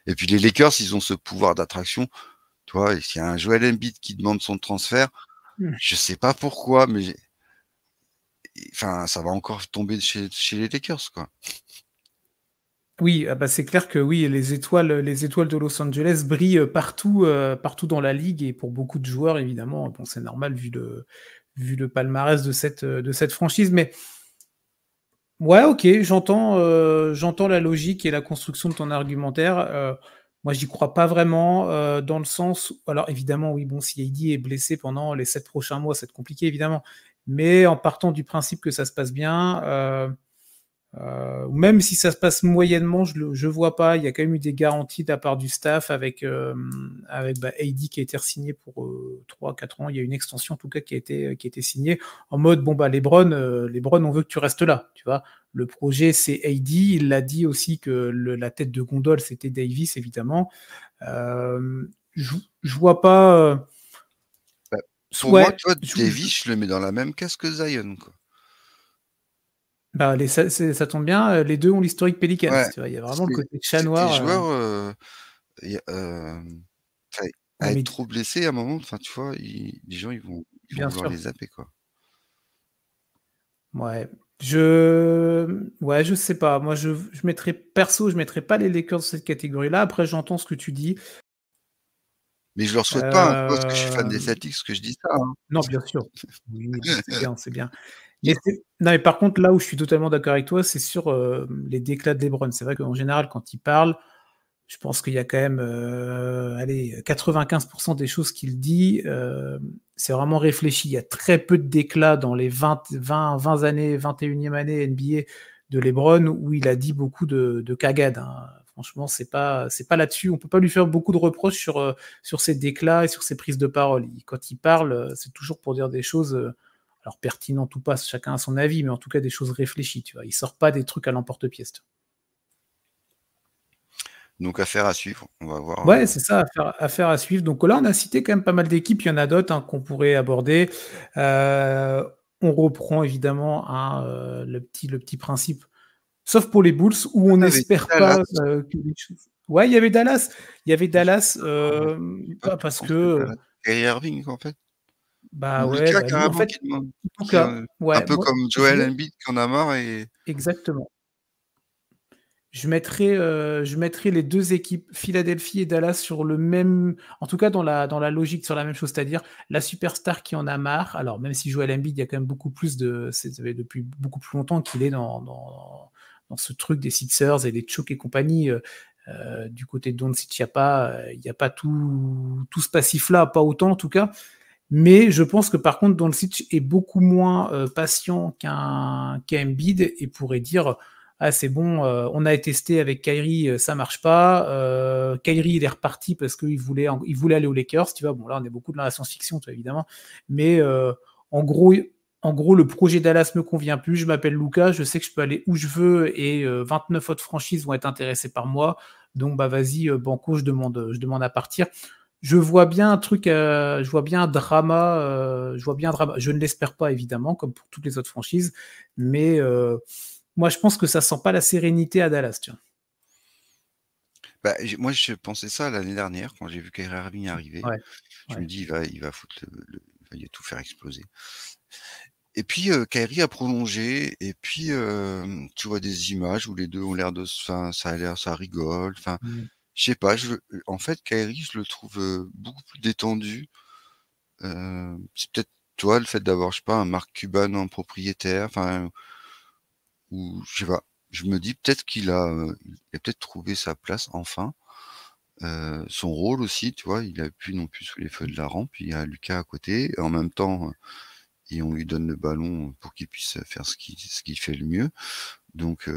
et puis les Lakers, ils ont ce pouvoir d'attraction, tu vois? Et s'il y a un Joel Embiid qui demande son transfert, Mmh. je sais pas pourquoi, mais enfin, ça va encore tomber chez les Lakers, quoi. Oui, ah bah, c'est clair que oui, les étoiles de Los Angeles brillent, partout, partout dans la ligue et pour beaucoup de joueurs évidemment, bon, c'est normal vu le palmarès de cette franchise, mais ouais, OK, j'entends la logique et la construction de ton argumentaire, moi, j'y crois pas vraiment, dans le sens où alors évidemment, oui, bon, si Heidi est blessé pendant les 7 prochains mois, ça va être compliqué évidemment, mais en partant du principe que ça se passe bien, même si ça se passe moyennement, je vois pas. Il y a quand même eu des garanties de la part du staff avec bah, Heidi qui a été re-signé pour 3-4 ans. Il y a une extension en tout cas qui a été signée en mode bon bah LeBron, on veut que tu restes là, tu vois. Le projet c'est Heidi. Il l'a dit aussi que la tête de gondole c'était Davis évidemment. Euh, je, je vois pas. Bah, pour moi, Ouais, tu vois, Davis, je le mets dans la même case que Zion, quoi. bah, ça tombe bien. Les deux ont l'historique Pelicans. Ouais, Tu vois, il y a vraiment le côté chat c'est des noir. joueurs, et enfin, Ouais, à être mais trop blessés à un moment, enfin, tu vois, les gens, ils vont bien vouloir sûr. les zapper, quoi. Ouais, ouais, je sais pas. Moi, je mettrais perso, je mettrais pas les Lakers dans cette catégorie-là. Après, j'entends ce que tu dis. Mais je leur souhaite pas, hein, c'est pas parce que je suis fan des Hem, Celtics que je dis ça, hein. non, bien sûr. Oui, oui, c'est bien, c'est bien. Mais non, mais par contre, là où je suis totalement d'accord avec toi, c'est sur, les déclats de LeBron. C'est vrai qu'en général, quand il parle, je pense qu'il y a quand même, allez, 95 des choses qu'il dit, c'est vraiment réfléchi. Il y a très peu de déclats dans les 20 années, 21e année NBA de LeBron où il a dit beaucoup de cagades, hein. Franchement, c'est pas là-dessus. On peut pas lui faire beaucoup de reproches sur ses déclats et sur ses prises de parole. Quand il parle, c'est toujours pour dire des choses, alors pertinentes ou pas, chacun a son avis, mais en tout cas des choses réfléchies, tu vois? Il sort pas des trucs à l'emporte-pièce. Donc affaire à suivre, on va voir, Ouais, c'est ça, affaire à suivre. Donc là, on a cité quand même pas mal d'équipes. Il y en a d'autres, hein, qu'on pourrait aborder. Heu, on reprend évidemment, hein, le petit principe, sauf pour les Bulls où on tu avais dit n'espère Dallas, pas, que les choses ouais, il y avait Dallas. Il y avait mais Dallas, j'ai pas pas pu parce que, penser à Dallas. Kyrie Irving, en fait? bah, Ou ouais, Lucas bah, lui en carrément fait, qui demande, Luka, un ouais, peu moi, comme je Joel mets Embiid qui en a marre, et exactement. Je mettrais les 2 équipes, Philadelphie et Dallas, sur le même en tout cas dans la logique, sur la même chose, c'est-à-dire la superstar qui en a marre. Alors même si Joel Embiid, il y a quand même beaucoup plus de ça fait depuis beaucoup plus longtemps qu'il est dans ce truc des Sixers et des Choke et compagnie, du côté de Doncic, il y a pas tout ce passif-là, pas autant en tout cas. Mais je pense que par contre Doncic est beaucoup moins, patient qu'un Embiid et pourrait dire: «Ah c'est bon, on a testé avec Kyrie, ça marche pas, Kyrie il est reparti parce qu'il voulait aller aux Lakers», tu vois? Bon là on est beaucoup dans la science-fiction, tu vois évidemment, mais en gros en gros, le projet Dallas me convient plus. Je m'appelle Lucas, je sais que je peux aller où je veux et 29 autres franchises vont être intéressées par moi. Donc, bah vas-y, banco, je demande à partir. Je vois bien un truc, je vois bien un drama, je vois bien un drama. Je ne l'espère pas évidemment, comme pour toutes les autres franchises, mais moi je pense que ça sent pas la sérénité à Dallas, tiens. Bah, moi, je pensais ça l'année dernière quand j'ai vu Kyrie Irving arriver. Ouais, Je me ouais. dis, il va foutre il va tout faire exploser. Et puis, Kyrie a prolongé et puis, tu vois des images où les 2 ont l'air enfin, ça rigole, enfin, Mmh. je sais pas, en fait, Kyrie, je le trouve, beaucoup plus détendu. C'est peut-être, tu vois, le fait d'avoir, je sais pas, un Mark Cuban en propriétaire, enfin, ou je sais pas. Je me dis peut-être il a peut-être trouvé sa place enfin, son rôle aussi, tu vois? Il a plus non plus sous les feux de la rampe. Il y a Lucas à côté et en même temps, et on lui donne le ballon pour qu'il puisse faire ce qu'il fait le mieux. Donc,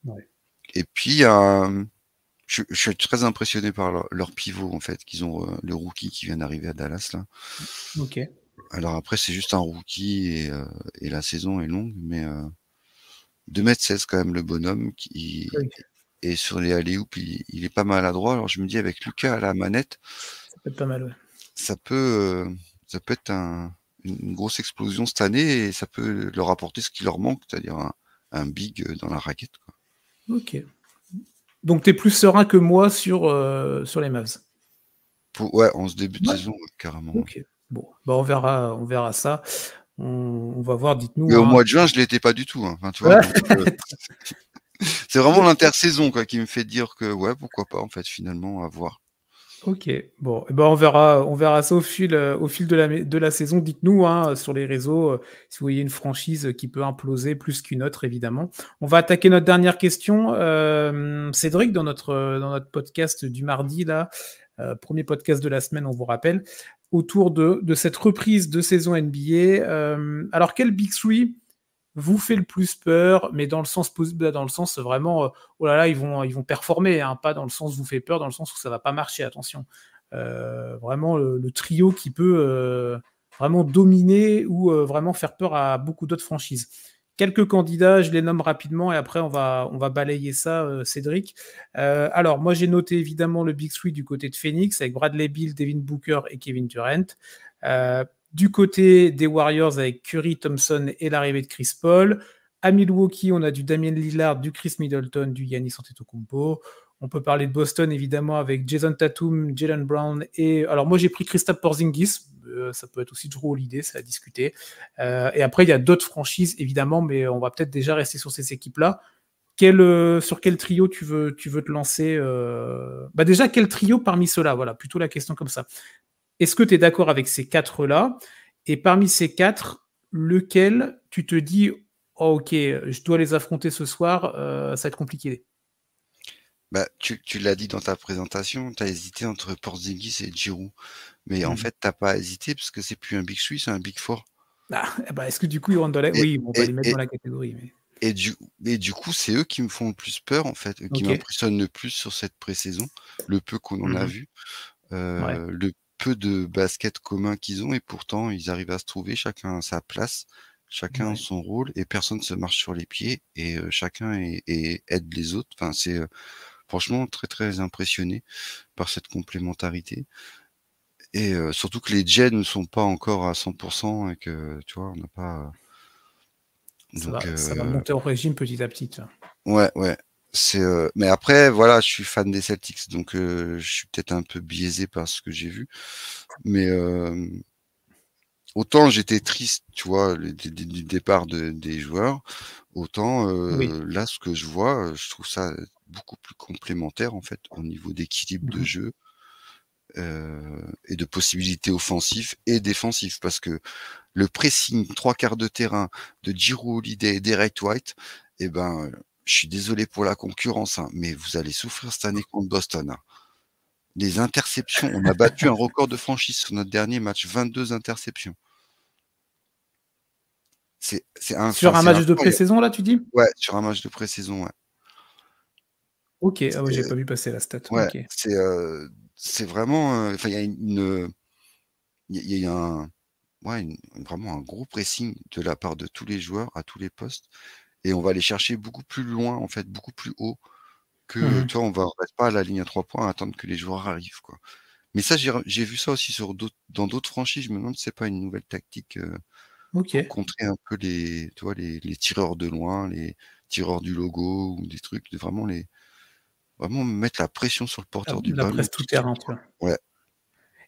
Ouais. et puis je suis très impressionné par leur pivot en fait, qu'ils ont, le rookie qui vient d'arriver à Dallas là. OK. Alors après c'est juste un rookie et la saison est longue, mais 2,16 m quand même le bonhomme qui Oui, et sur les alley-oop, il est pas maladroit. Alors je me dis avec Lucas à la manette, ça peut être pas mal, ouais. ça peut, ça peut être une grosse explosion cette année et ça peut leur apporter ce qui leur manque, c'est-à-dire un big, dans la raquette, quoi. OK. Donc tu es plus serein que moi sur les Mavs? Ouais, en ce début de Ouais. saison, ouais, carrément, ouais. OK. Bon, bah, on verra ça. On va voir, Mais dites-nous, au hein. mois de juin, je l'étais pas du tout, hein. Enfin, tu vois? Donc c'est vraiment l'intersaison, quoi, qui me fait dire que ouais, pourquoi pas, en fait, finalement, à voir. OK. Bon, et ben, on verra ça au fil de la saison. Dites-nous, hein, sur les réseaux, si vous voyez une franchise qui peut imploser plus qu'une autre, évidemment. On va attaquer notre dernière question. Cédric, dans notre podcast du mardi, là, 1er podcast de la semaine, on vous rappelle, autour de cette reprise de saison NBA. Alors, quel Big Three vous fait le plus peur, mais dans le sens dans le sens vraiment, oh là là, ils vont performer, hein, pas dans le sens vous fait peur, dans le sens où ça va pas marcher, attention. Vraiment le trio qui peut vraiment dominer ou vraiment faire peur à beaucoup d'autres franchises. Quelques candidats, je les nomme rapidement et après on va balayer ça, Cédric. Alors moi j'ai noté évidemment le Big Three du côté de Phoenix avec Bradley Beal, Devin Booker et Kevin Durant. Euh, du côté des Warriors avec Curry, Thompson et l'arrivée de Chris Paul. À Milwaukee, on a du Damian Lillard, du Chris Middleton, du Giannis Antetokounmpo. On peut parler de Boston évidemment avec Jason Tatum, Jalen Brown et alors moi j'ai pris Kristaps Porzingis. Ça peut être aussi Drew Holiday, c'est à discuter. Et après il y a d'autres franchises évidemment, mais on va peut-être déjà rester sur ces équipes-là. Sur quel trio tu veux te lancer Bah déjà quel trio parmi ceux-là, voilà, plutôt la question comme ça. Est-ce que tu es d'accord avec ces quatre-là? Et parmi ces quatre, lequel tu te dis, oh, ok, je dois les affronter ce soir, ça va être compliqué. Bah, tu l'as dit dans ta présentation, tu as hésité entre Porzingis et Giroud. Mais en Hmm. fait, t'as pas hésité parce que c'est plus un Big Three, c'est un Big Four. Ah, bah, est-ce que du coup, ils rentrent dans la... Et, Oui, on va et, les mettre dans et, la catégorie. Mais... et du coup, c'est eux qui me font le plus peur, en fait, qui Ok. m'impressionnent le plus sur cette pré-saison, le peu qu'on en a Mhm. vu, Ouais. le peu de basket commun qu'ils ont, et pourtant, ils arrivent à se trouver, chacun à sa place, chacun a Ouais. son rôle, et personne se marche sur les pieds, et chacun aide les autres. Enfin, c'est franchement très, très impressionné par cette complémentarité. Et surtout que les jets ne sont pas encore à 100% et que, tu vois, on n'a pas donc Ça va monter en régime petit à petit. Ça. ouais, ouais, c'est, mais après voilà, je suis fan des Celtics donc je suis peut-être un peu biaisé par ce que j'ai vu. Mais autant j'étais triste, tu vois, du départ des joueurs, autant, Oui. là, ce que je vois, je trouve ça beaucoup plus complémentaire, en fait, au niveau d'équilibre de Mhm. jeu, et de possibilités offensives et défensives. Parce que le pressing 3/4 de terrain de Giroud, Holiday et Derrick White, eh ben, je suis désolé pour la concurrence, hein, mais vous allez souffrir cette année contre Boston, hein. Les interceptions, on a battu un record de franchise sur notre dernier match, 22 interceptions. Sur un C'est match de incroyable. pré-saison, là, tu dis? Ouais, sur un match de pré-saison, ouais. Ok, ah ouais, j'ai C'est pas vu passer la stat. ouais, Ok. c'est vraiment, enfin, il y a une, il y a un ouais, vraiment un gros pressing de la part de tous les joueurs à tous les postes et on va aller chercher beaucoup plus loin, en fait, beaucoup plus haut que, Mmh. tu vois, on reste pas à la ligne à 3 points à attendre que les joueurs arrivent, quoi. Mais ça, j'ai vu ça aussi dans d'autres franchises. Je me demande si c'est pas une nouvelle tactique, pour OK. contrer un peu tu vois, les tireurs de loin, les tireurs du logo ou des trucs, de vraiment mettre la pression sur le porteur du La ballon presse tout tout de suite, terrain, tu quoi. vois? Ouais.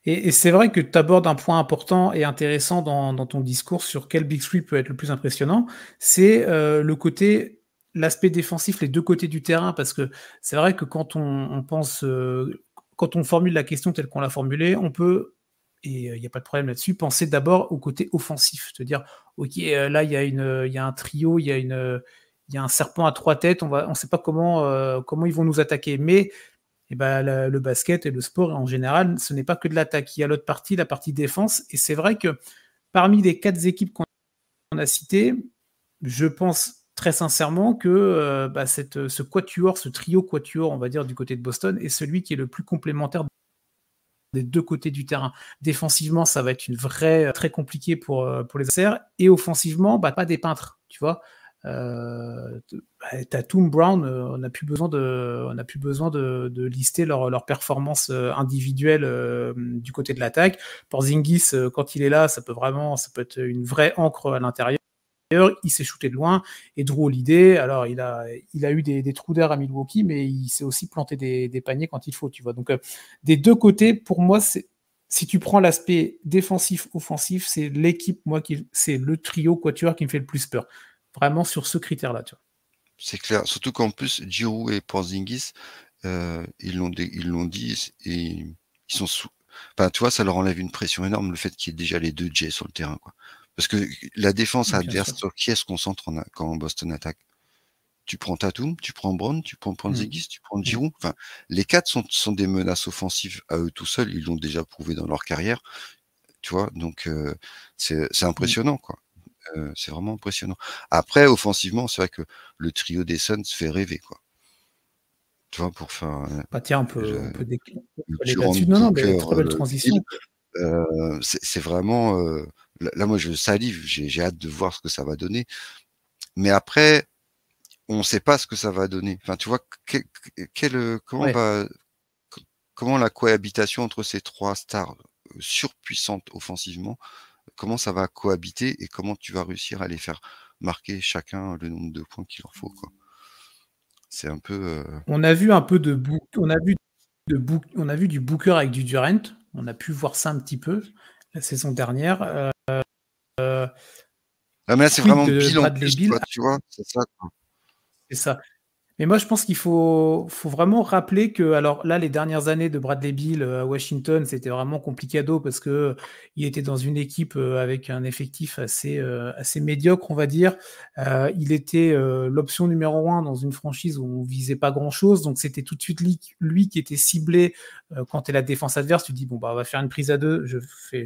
Et c'est vrai que tu abordes un point important et intéressant dans ton discours sur quel Big Three peut être le plus impressionnant. C'est, l'aspect défensif, les 2 côtés du terrain, parce que c'est vrai que on pense, quand on formule la question telle qu'on l'a formulée, on peut et il y a pas de problème là-dessus, penser d'abord au côté offensif. Se dire: «OK, là, il y a un trio, il y a un serpent à 3 têtes, on sait pas comment ils vont nous attaquer». Mais et ben, le basket et le sport en général, ce n'est pas que de l'attaque. Il y a l'autre partie, la partie défense. Et c'est vrai que parmi les 4 équipes qu'on a citées, je pense très sincèrement que ce quatuor, ce trio quatuor, on va dire, du côté de Boston, est celui qui est le plus complémentaire des 2 côtés du terrain. Défensivement, ça va être une vraie très compliqué pour les adversaires, et offensivement, pas des peintres, tu vois? Tatum, Brown, on n'a plus besoin de lister leurs performances, individuelles, du côté de l'attaque. Porzingis, quand il est là, ça peut être une vraie encre à l'intérieur. Il s'est shooté de loin. Et Drew Holiday, alors il a eu des trous d'air à Milwaukee, mais il s'est aussi planté des paniers quand il faut, tu vois. Donc, des 2 côtés, pour moi, si tu prends l'aspect défensif, offensif, c'est l'équipe, c'est le trio quatuor qui me fait le plus peur. Vraiment sur ce critère-là, tu vois. C'est clair. Surtout qu'en plus, Giroud et Porzingis, ils l'ont dit et ils sont enfin, tu vois, ça leur enlève une pression énorme, le fait qu'il y ait déjà les 2 Jay sur le terrain, quoi. Parce que la défense Bien adverse, sûr. sur qui est-ce qu'on concentre quand Boston attaque? Tu prends Tatum, tu prends Brown, tu prends Mmh. Porzingis, tu prends Mmh. Giroud. Enfin, les 4 sont des menaces offensives à eux tout seuls. Ils l'ont déjà prouvé dans leur carrière, tu vois? Donc, c'est Mmh. impressionnant, quoi. C'est vraiment impressionnant. Après, offensivement, c'est vrai que le trio des Suns fait rêver, quoi. Tu vois? Pour faire, Bah, tiens, le on peut aller Durant, là-dessus. Non, non, mais Booker, très belle Hill, transition. c'est vraiment, là moi je salive, j'ai hâte de voir ce que ça va donner. Mais après, on sait pas ce que ça va donner. Enfin, tu vois? Ouais. Comment la cohabitation entre ces 3 stars, surpuissantes offensivement, comment ça va cohabiter et comment tu vas réussir à les faire marquer chacun le nombre de points qu'il leur faut, quoi? C'est un peu, On a vu un peu de Book on a vu du Booker avec du Durant. On a pu voir ça un petit peu la saison dernière. ah mais là, c'est Quid vraiment de Bill en Bradley plus, Beal? quoi, tu vois? C'est ça, quoi. C'est ça. Mais moi, je pense faut vraiment rappeler que, alors là, les dernières années de Bradley Beal à Washington, c'était vraiment complicado parce que il était dans une équipe avec un effectif assez médiocre, on va dire. Il était l'option numéro un dans une franchise où on visait pas grand-chose, donc c'était tout de suite lui qui était ciblé. Quand tu es la défense adverse, tu dis bon bah on va faire une prise à deux. Je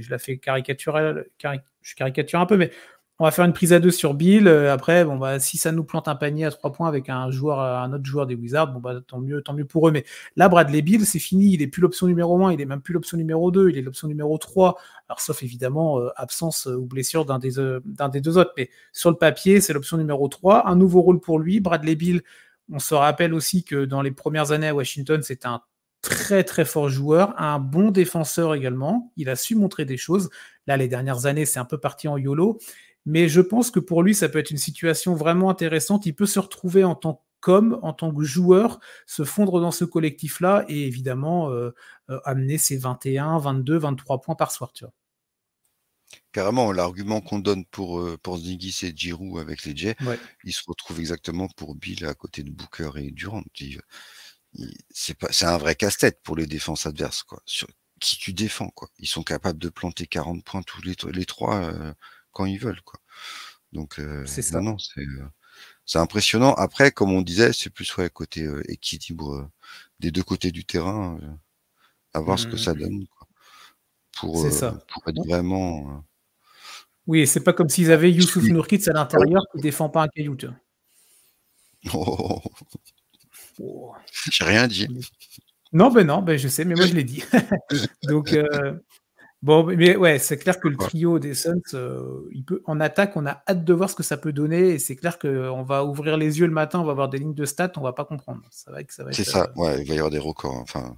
la fais je caricature un peu, mais on va faire une prise à 2 sur Bill. Après, bon, bah, si ça nous plante un panier à 3 points avec un autre joueur des Wizards, bon, bah, tant mieux pour eux. Mais là, Bradley Bill, c'est fini. Il est plus l'option numéro 1, il est même plus l'option numéro 2, il est l'option numéro 3. Alors, sauf évidemment, absence ou blessure d'un des deux autres. Mais sur le papier, c'est l'option numéro 3. Un nouveau rôle pour lui. Bradley Bill, on se rappelle aussi que dans les premières années à Washington, c'était un très très fort joueur, un bon défenseur également. Il a su montrer des choses. Là, les dernières années, c'est un peu parti en YOLO. Mais je pense que pour lui, ça peut être une situation vraiment intéressante. Il peut se retrouver en tant que joueur, se fondre dans ce collectif-là et évidemment amener ses 21, 22, 23 points par soir. Tu vois. Carrément, l'argument qu'on donne pour Porzingis et Giroud avec les Jets, Ouais, il se retrouve exactement pour Bill à côté de Booker et Durant. C'est un vrai casse-tête pour les défenses adverses, quoi. Sur qui tu défends, quoi. Ils sont capables de planter 40 points tous les 3 quand ils veulent, quoi. Donc c'est non, ça. non, c'est impressionnant. Après, comme on disait, c'est plus, ouais, côté, équilibre, des 2 côtés du terrain, à voir ce que ça Mmh. donne, quoi. C'est ça. Pour être vraiment, Oui, et c'est pas comme s'ils avaient Youssouf celui Nourkic à ah oui. l'intérieur qui défend pas un caillou. Tu vois. Oh, Oh, j'ai rien dit. on est- Non, ben non, ben je sais, mais moi je l'ai dit. Donc, Bon, mais ouais, c'est clair que le Quoi. trio des Suns, en attaque, on a hâte de voir ce que ça peut donner et c'est clair qu'on va ouvrir les yeux le matin, on va voir des lignes de stats, on va pas comprendre. Ça va C'est être, ça, ouais, il va y avoir des records, enfin,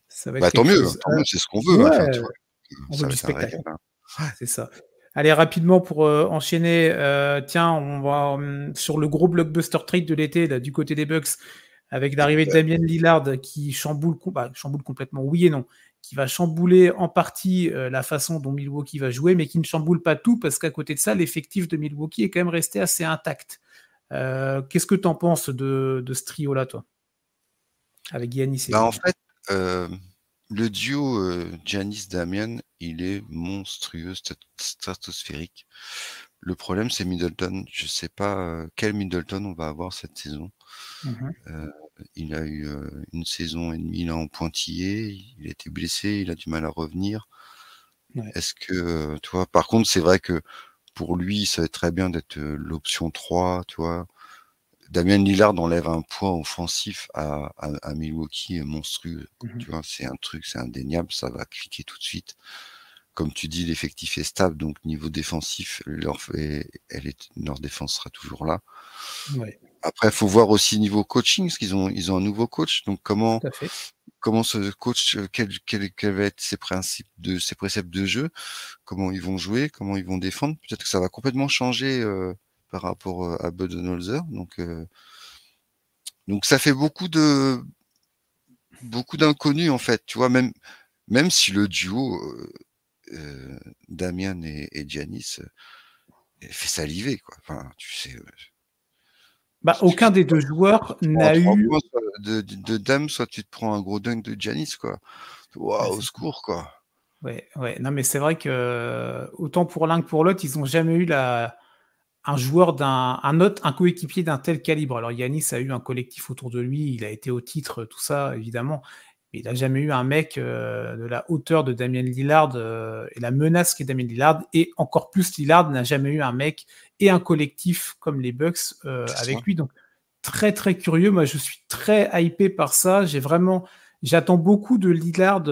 ça va être bah, quelque chose. tant mieux, c'est ce qu'on veut, hein, enfin, tu Ouais, vois? on veut Ça va du être un spectacle, régal, hein. Ouais, c'est ça. Allez, rapidement pour, enchaîner, tiens, on va, sur le gros blockbuster trade de l'été, là, du côté des Bucks, avec l'arrivée de ouais, Damian Lillard qui chamboule complètement, oui et non, qui va chambouler en partie, la façon dont Milwaukee va jouer, mais qui ne chamboule pas tout parce qu'à côté de ça, l'effectif de Milwaukee est quand même resté assez intact. Qu'est-ce que tu en penses de ce trio-là, toi? Avec Giannis, bah, en évidemment. fait, le duo, Giannis-Damian, il est monstrueux, stratosphérique. Le problème, c'est Middleton. Je sais pas, quel Middleton on va avoir cette saison. Mmh. Heu, il a eu, 1 saison et demie là en pointillé, il a été blessé, il a du mal à revenir. Ouais. Est-ce que, tu vois? Par contre, c'est vrai que pour lui, ça va être très bien d'être, l'option 3, tu vois? Damian Lillard enlève un poids offensif à Milwaukee monstrueux, Mmh. tu vois? C'est un truc, c'est indéniable, ça va cliquer tout de suite. Comme tu dis, l'effectif est stable, donc niveau défensif, leur défense sera toujours là. Ouais, Après, il faut voir aussi niveau coaching, parce qu'ils ont un nouveau coach, donc tout à fait. comment ce coach, quels va être ses préceptes de jeu? Comment ils vont jouer? Comment ils vont défendre? Peut-être que ça va complètement changer, par rapport, à Budenholzer, donc ça fait beaucoup d'inconnus, en fait, tu vois? Même si le duo, Damian et Giannis, fait saliver, quoi. Enfin, tu sais, Bah, tu aucun sais des pas, 2 joueurs tu prends un n'a 3 eu points soit de Dame, soit tu te prends un gros dunk de Giannis, quoi. ah, Waouh, au c'est ça. secours, quoi. Ouais, ouais. Non, mais c'est vrai que, autant pour l'un que pour l'autre, ils ont jamais eu un joueur un coéquipier d'un tel calibre. Alors Yanis a eu un collectif autour de lui, il a été au titre, tout ça, évidemment, mais il a jamais eu un mec, de la hauteur de Damian Lillard, et la menace qu'est Damian Lillard et encore plus Lillard n'a jamais eu un mec et un collectif comme les Bucks, C'est ça. avec lui. Donc très, très curieux. Moi, je suis très hypé par ça. J'attends beaucoup de Lillard,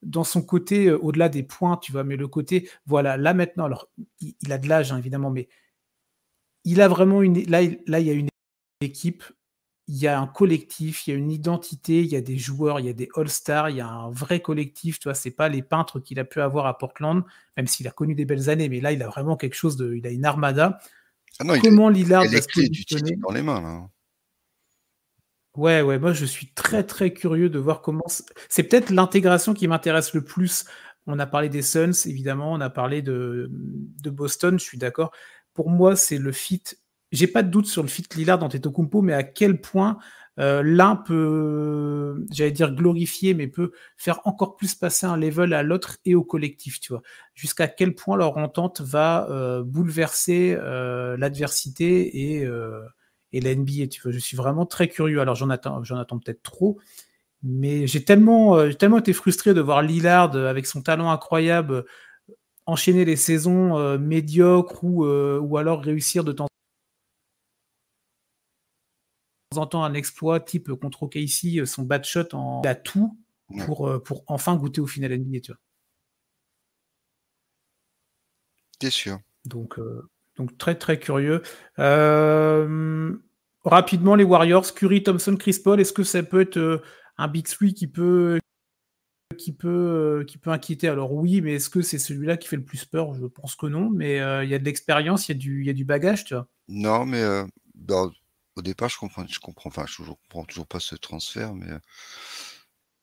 dans son côté, au-delà des points, tu vois? Mais le côté, voilà, là maintenant, alors il a de l'âge, hein, évidemment, mais il a vraiment il y a une équipe, il y a un collectif, il y a une identité, il y a des joueurs, il y a des all-stars, il y a un vrai collectif, tu vois? C'est pas les peintres qu'il a pu avoir à Portland, même s'il a connu des belles années, mais là, il a vraiment quelque chose il a une armada. Ah non, Comment il a Lillard va les se clés du titre positionner? dans les mains, là, hein. Ouais, ouais, moi je suis Mmh. très, très curieux de voir comment c'est peut-être l'intégration qui m'intéresse le plus. On a parlé des Suns, évidemment, on a parlé de Boston, je suis d'accord. Pour moi, c'est le fit. J'ai pas de doute sur le fit Lillard Antetokounmpo, mais à quel point, l'un peut, j'allais dire glorifier, mais peut faire encore plus passer un level à l'autre et au collectif, tu vois? Jusqu'à quel point leur entente va, bouleverser, l'adversité et la NBA, tu vois? Je suis vraiment très curieux. Alors j'en attends peut-être trop, mais j'ai tellement été frustré de voir Lillard, avec son talent incroyable, enchaîner les saisons, médiocres ou alors réussir de temps en temps un exploit type contre OKC, son bad shot en il a tout Ouais, pour enfin goûter au final NBA, tu vois? c'est sûr. Donc heu, donc très, très curieux. Hem, Rapidement les Warriors, Curry, Thompson, Chris Paul, est-ce que ça peut être, un big three qui peut inquiéter? Alors oui, mais est-ce que c'est celui-là qui fait le plus peur? Je pense que non, mais il y a de l'expérience, il y a du bagage, tu vois? Non, mais, bah, au départ, enfin, je comprends toujours pas ce transfert, mais,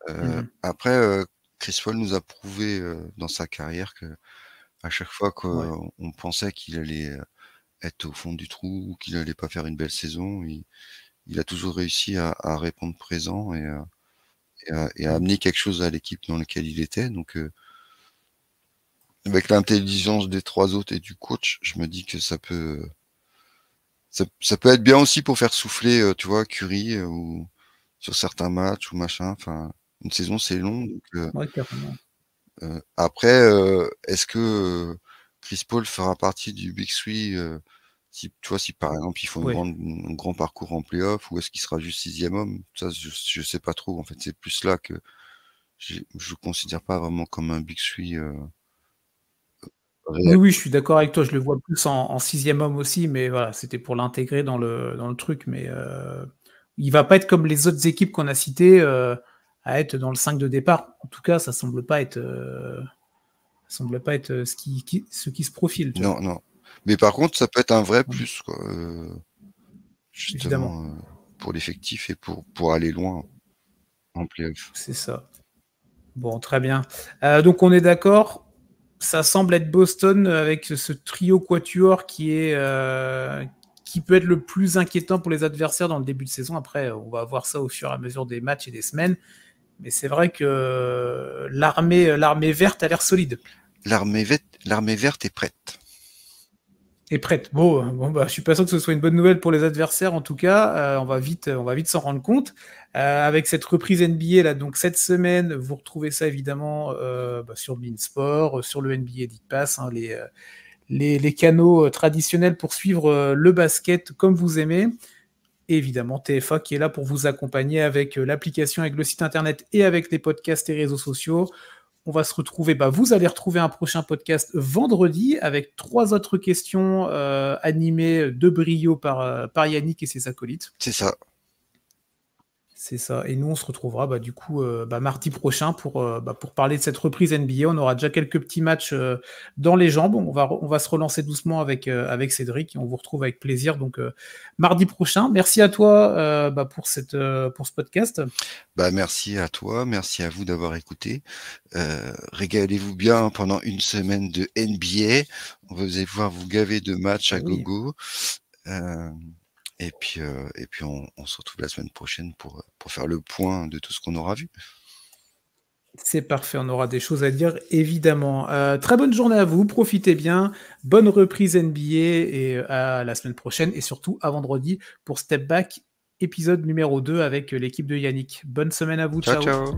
Mmh. après, Chris Paul nous a prouvé, dans sa carrière qu'à chaque fois Ouais. qu'on pensait qu'il allait, être au fond du trou ou qu'il allait pas faire une belle saison, il a toujours réussi à répondre présent et à Mmh. amener quelque chose à l'équipe dans laquelle il était, avec l'intelligence des 3 autres et du coach, je me dis que ça peut être bien aussi pour faire souffler, tu vois, Curry, ou sur certains matchs ou machin, enfin, une saison c'est long, Ouais, carrément. après, est-ce que, Chris Paul fera partie du Big Three, si tu vois, si par exemple ils font Ouais. un grand parcours en play-off, ou est-ce qu'il sera juste 6e homme? Ça, je sais pas trop en fait, c'est plus là que je le considère pas vraiment comme un Big Three Oui, réel. oui, je suis d'accord avec toi, je le vois plus en 6e homme aussi, mais voilà, c'était pour l'intégrer dans le truc, mais il va pas être comme les autres équipes qu'on a citées, à être dans le 5 de départ. En tout cas, ça semble pas être, ce qui se profile, tu vois? Non, non. Mais par contre, ça peut être un vrai Mmh, plus, quoi, évidemment, justement, pour l'effectif et pour aller loin en play-off. c'est ça. Bon, très bien. Donc on est d'accord, ça semble être Boston avec ce trio quatuor qui peut être le plus inquiétant pour les adversaires dans le début de saison. Après, on va voir ça au fur et à mesure des matchs et des semaines. Mais c'est vrai que l'armée verte a l'air solide L'armée verte est prête. et prête. Bon, bah, je suis pas sûr que ce soit une bonne nouvelle pour les adversaires. En tout cas, on va vite s'en rendre compte. Avec cette reprise NBA là, donc cette semaine, vous retrouvez ça évidemment sur Beansport, sur le NBA League Pass, hein, les canaux traditionnels pour suivre le basket comme vous aimez. Et évidemment, TFA qui est là pour vous accompagner avec l'application, avec le site internet et avec les podcasts et réseaux sociaux. On va se retrouver, vous allez retrouver un prochain podcast vendredi avec 3 autres questions animées de brio par Yannick et ses acolytes. C'est ça. C'est ça. Et nous, on se retrouvera du coup mardi prochain pour parler de cette reprise NBA. On aura déjà quelques petits matchs dans les jambes. On va se relancer doucement avec Cédric et on vous retrouve avec plaisir. Donc mardi prochain. Merci à toi pour ce podcast. Merci à toi, merci à vous d'avoir écouté. Régalez-vous bien pendant une semaine de NBA. Vous allez pouvoir vous gaver de matchs à Eh oui. gogo. Et puis on se retrouve la semaine prochaine pour faire le point de tout ce qu'on aura vu. C'est parfait, on aura des choses à dire, évidemment. Très bonne journée à vous, profitez bien, bonne reprise NBA et à la semaine prochaine et surtout à vendredi pour Step Back, épisode numéro 2 avec l'équipe de Yannick. Bonne semaine à vous, Ciao, ciao. ciao.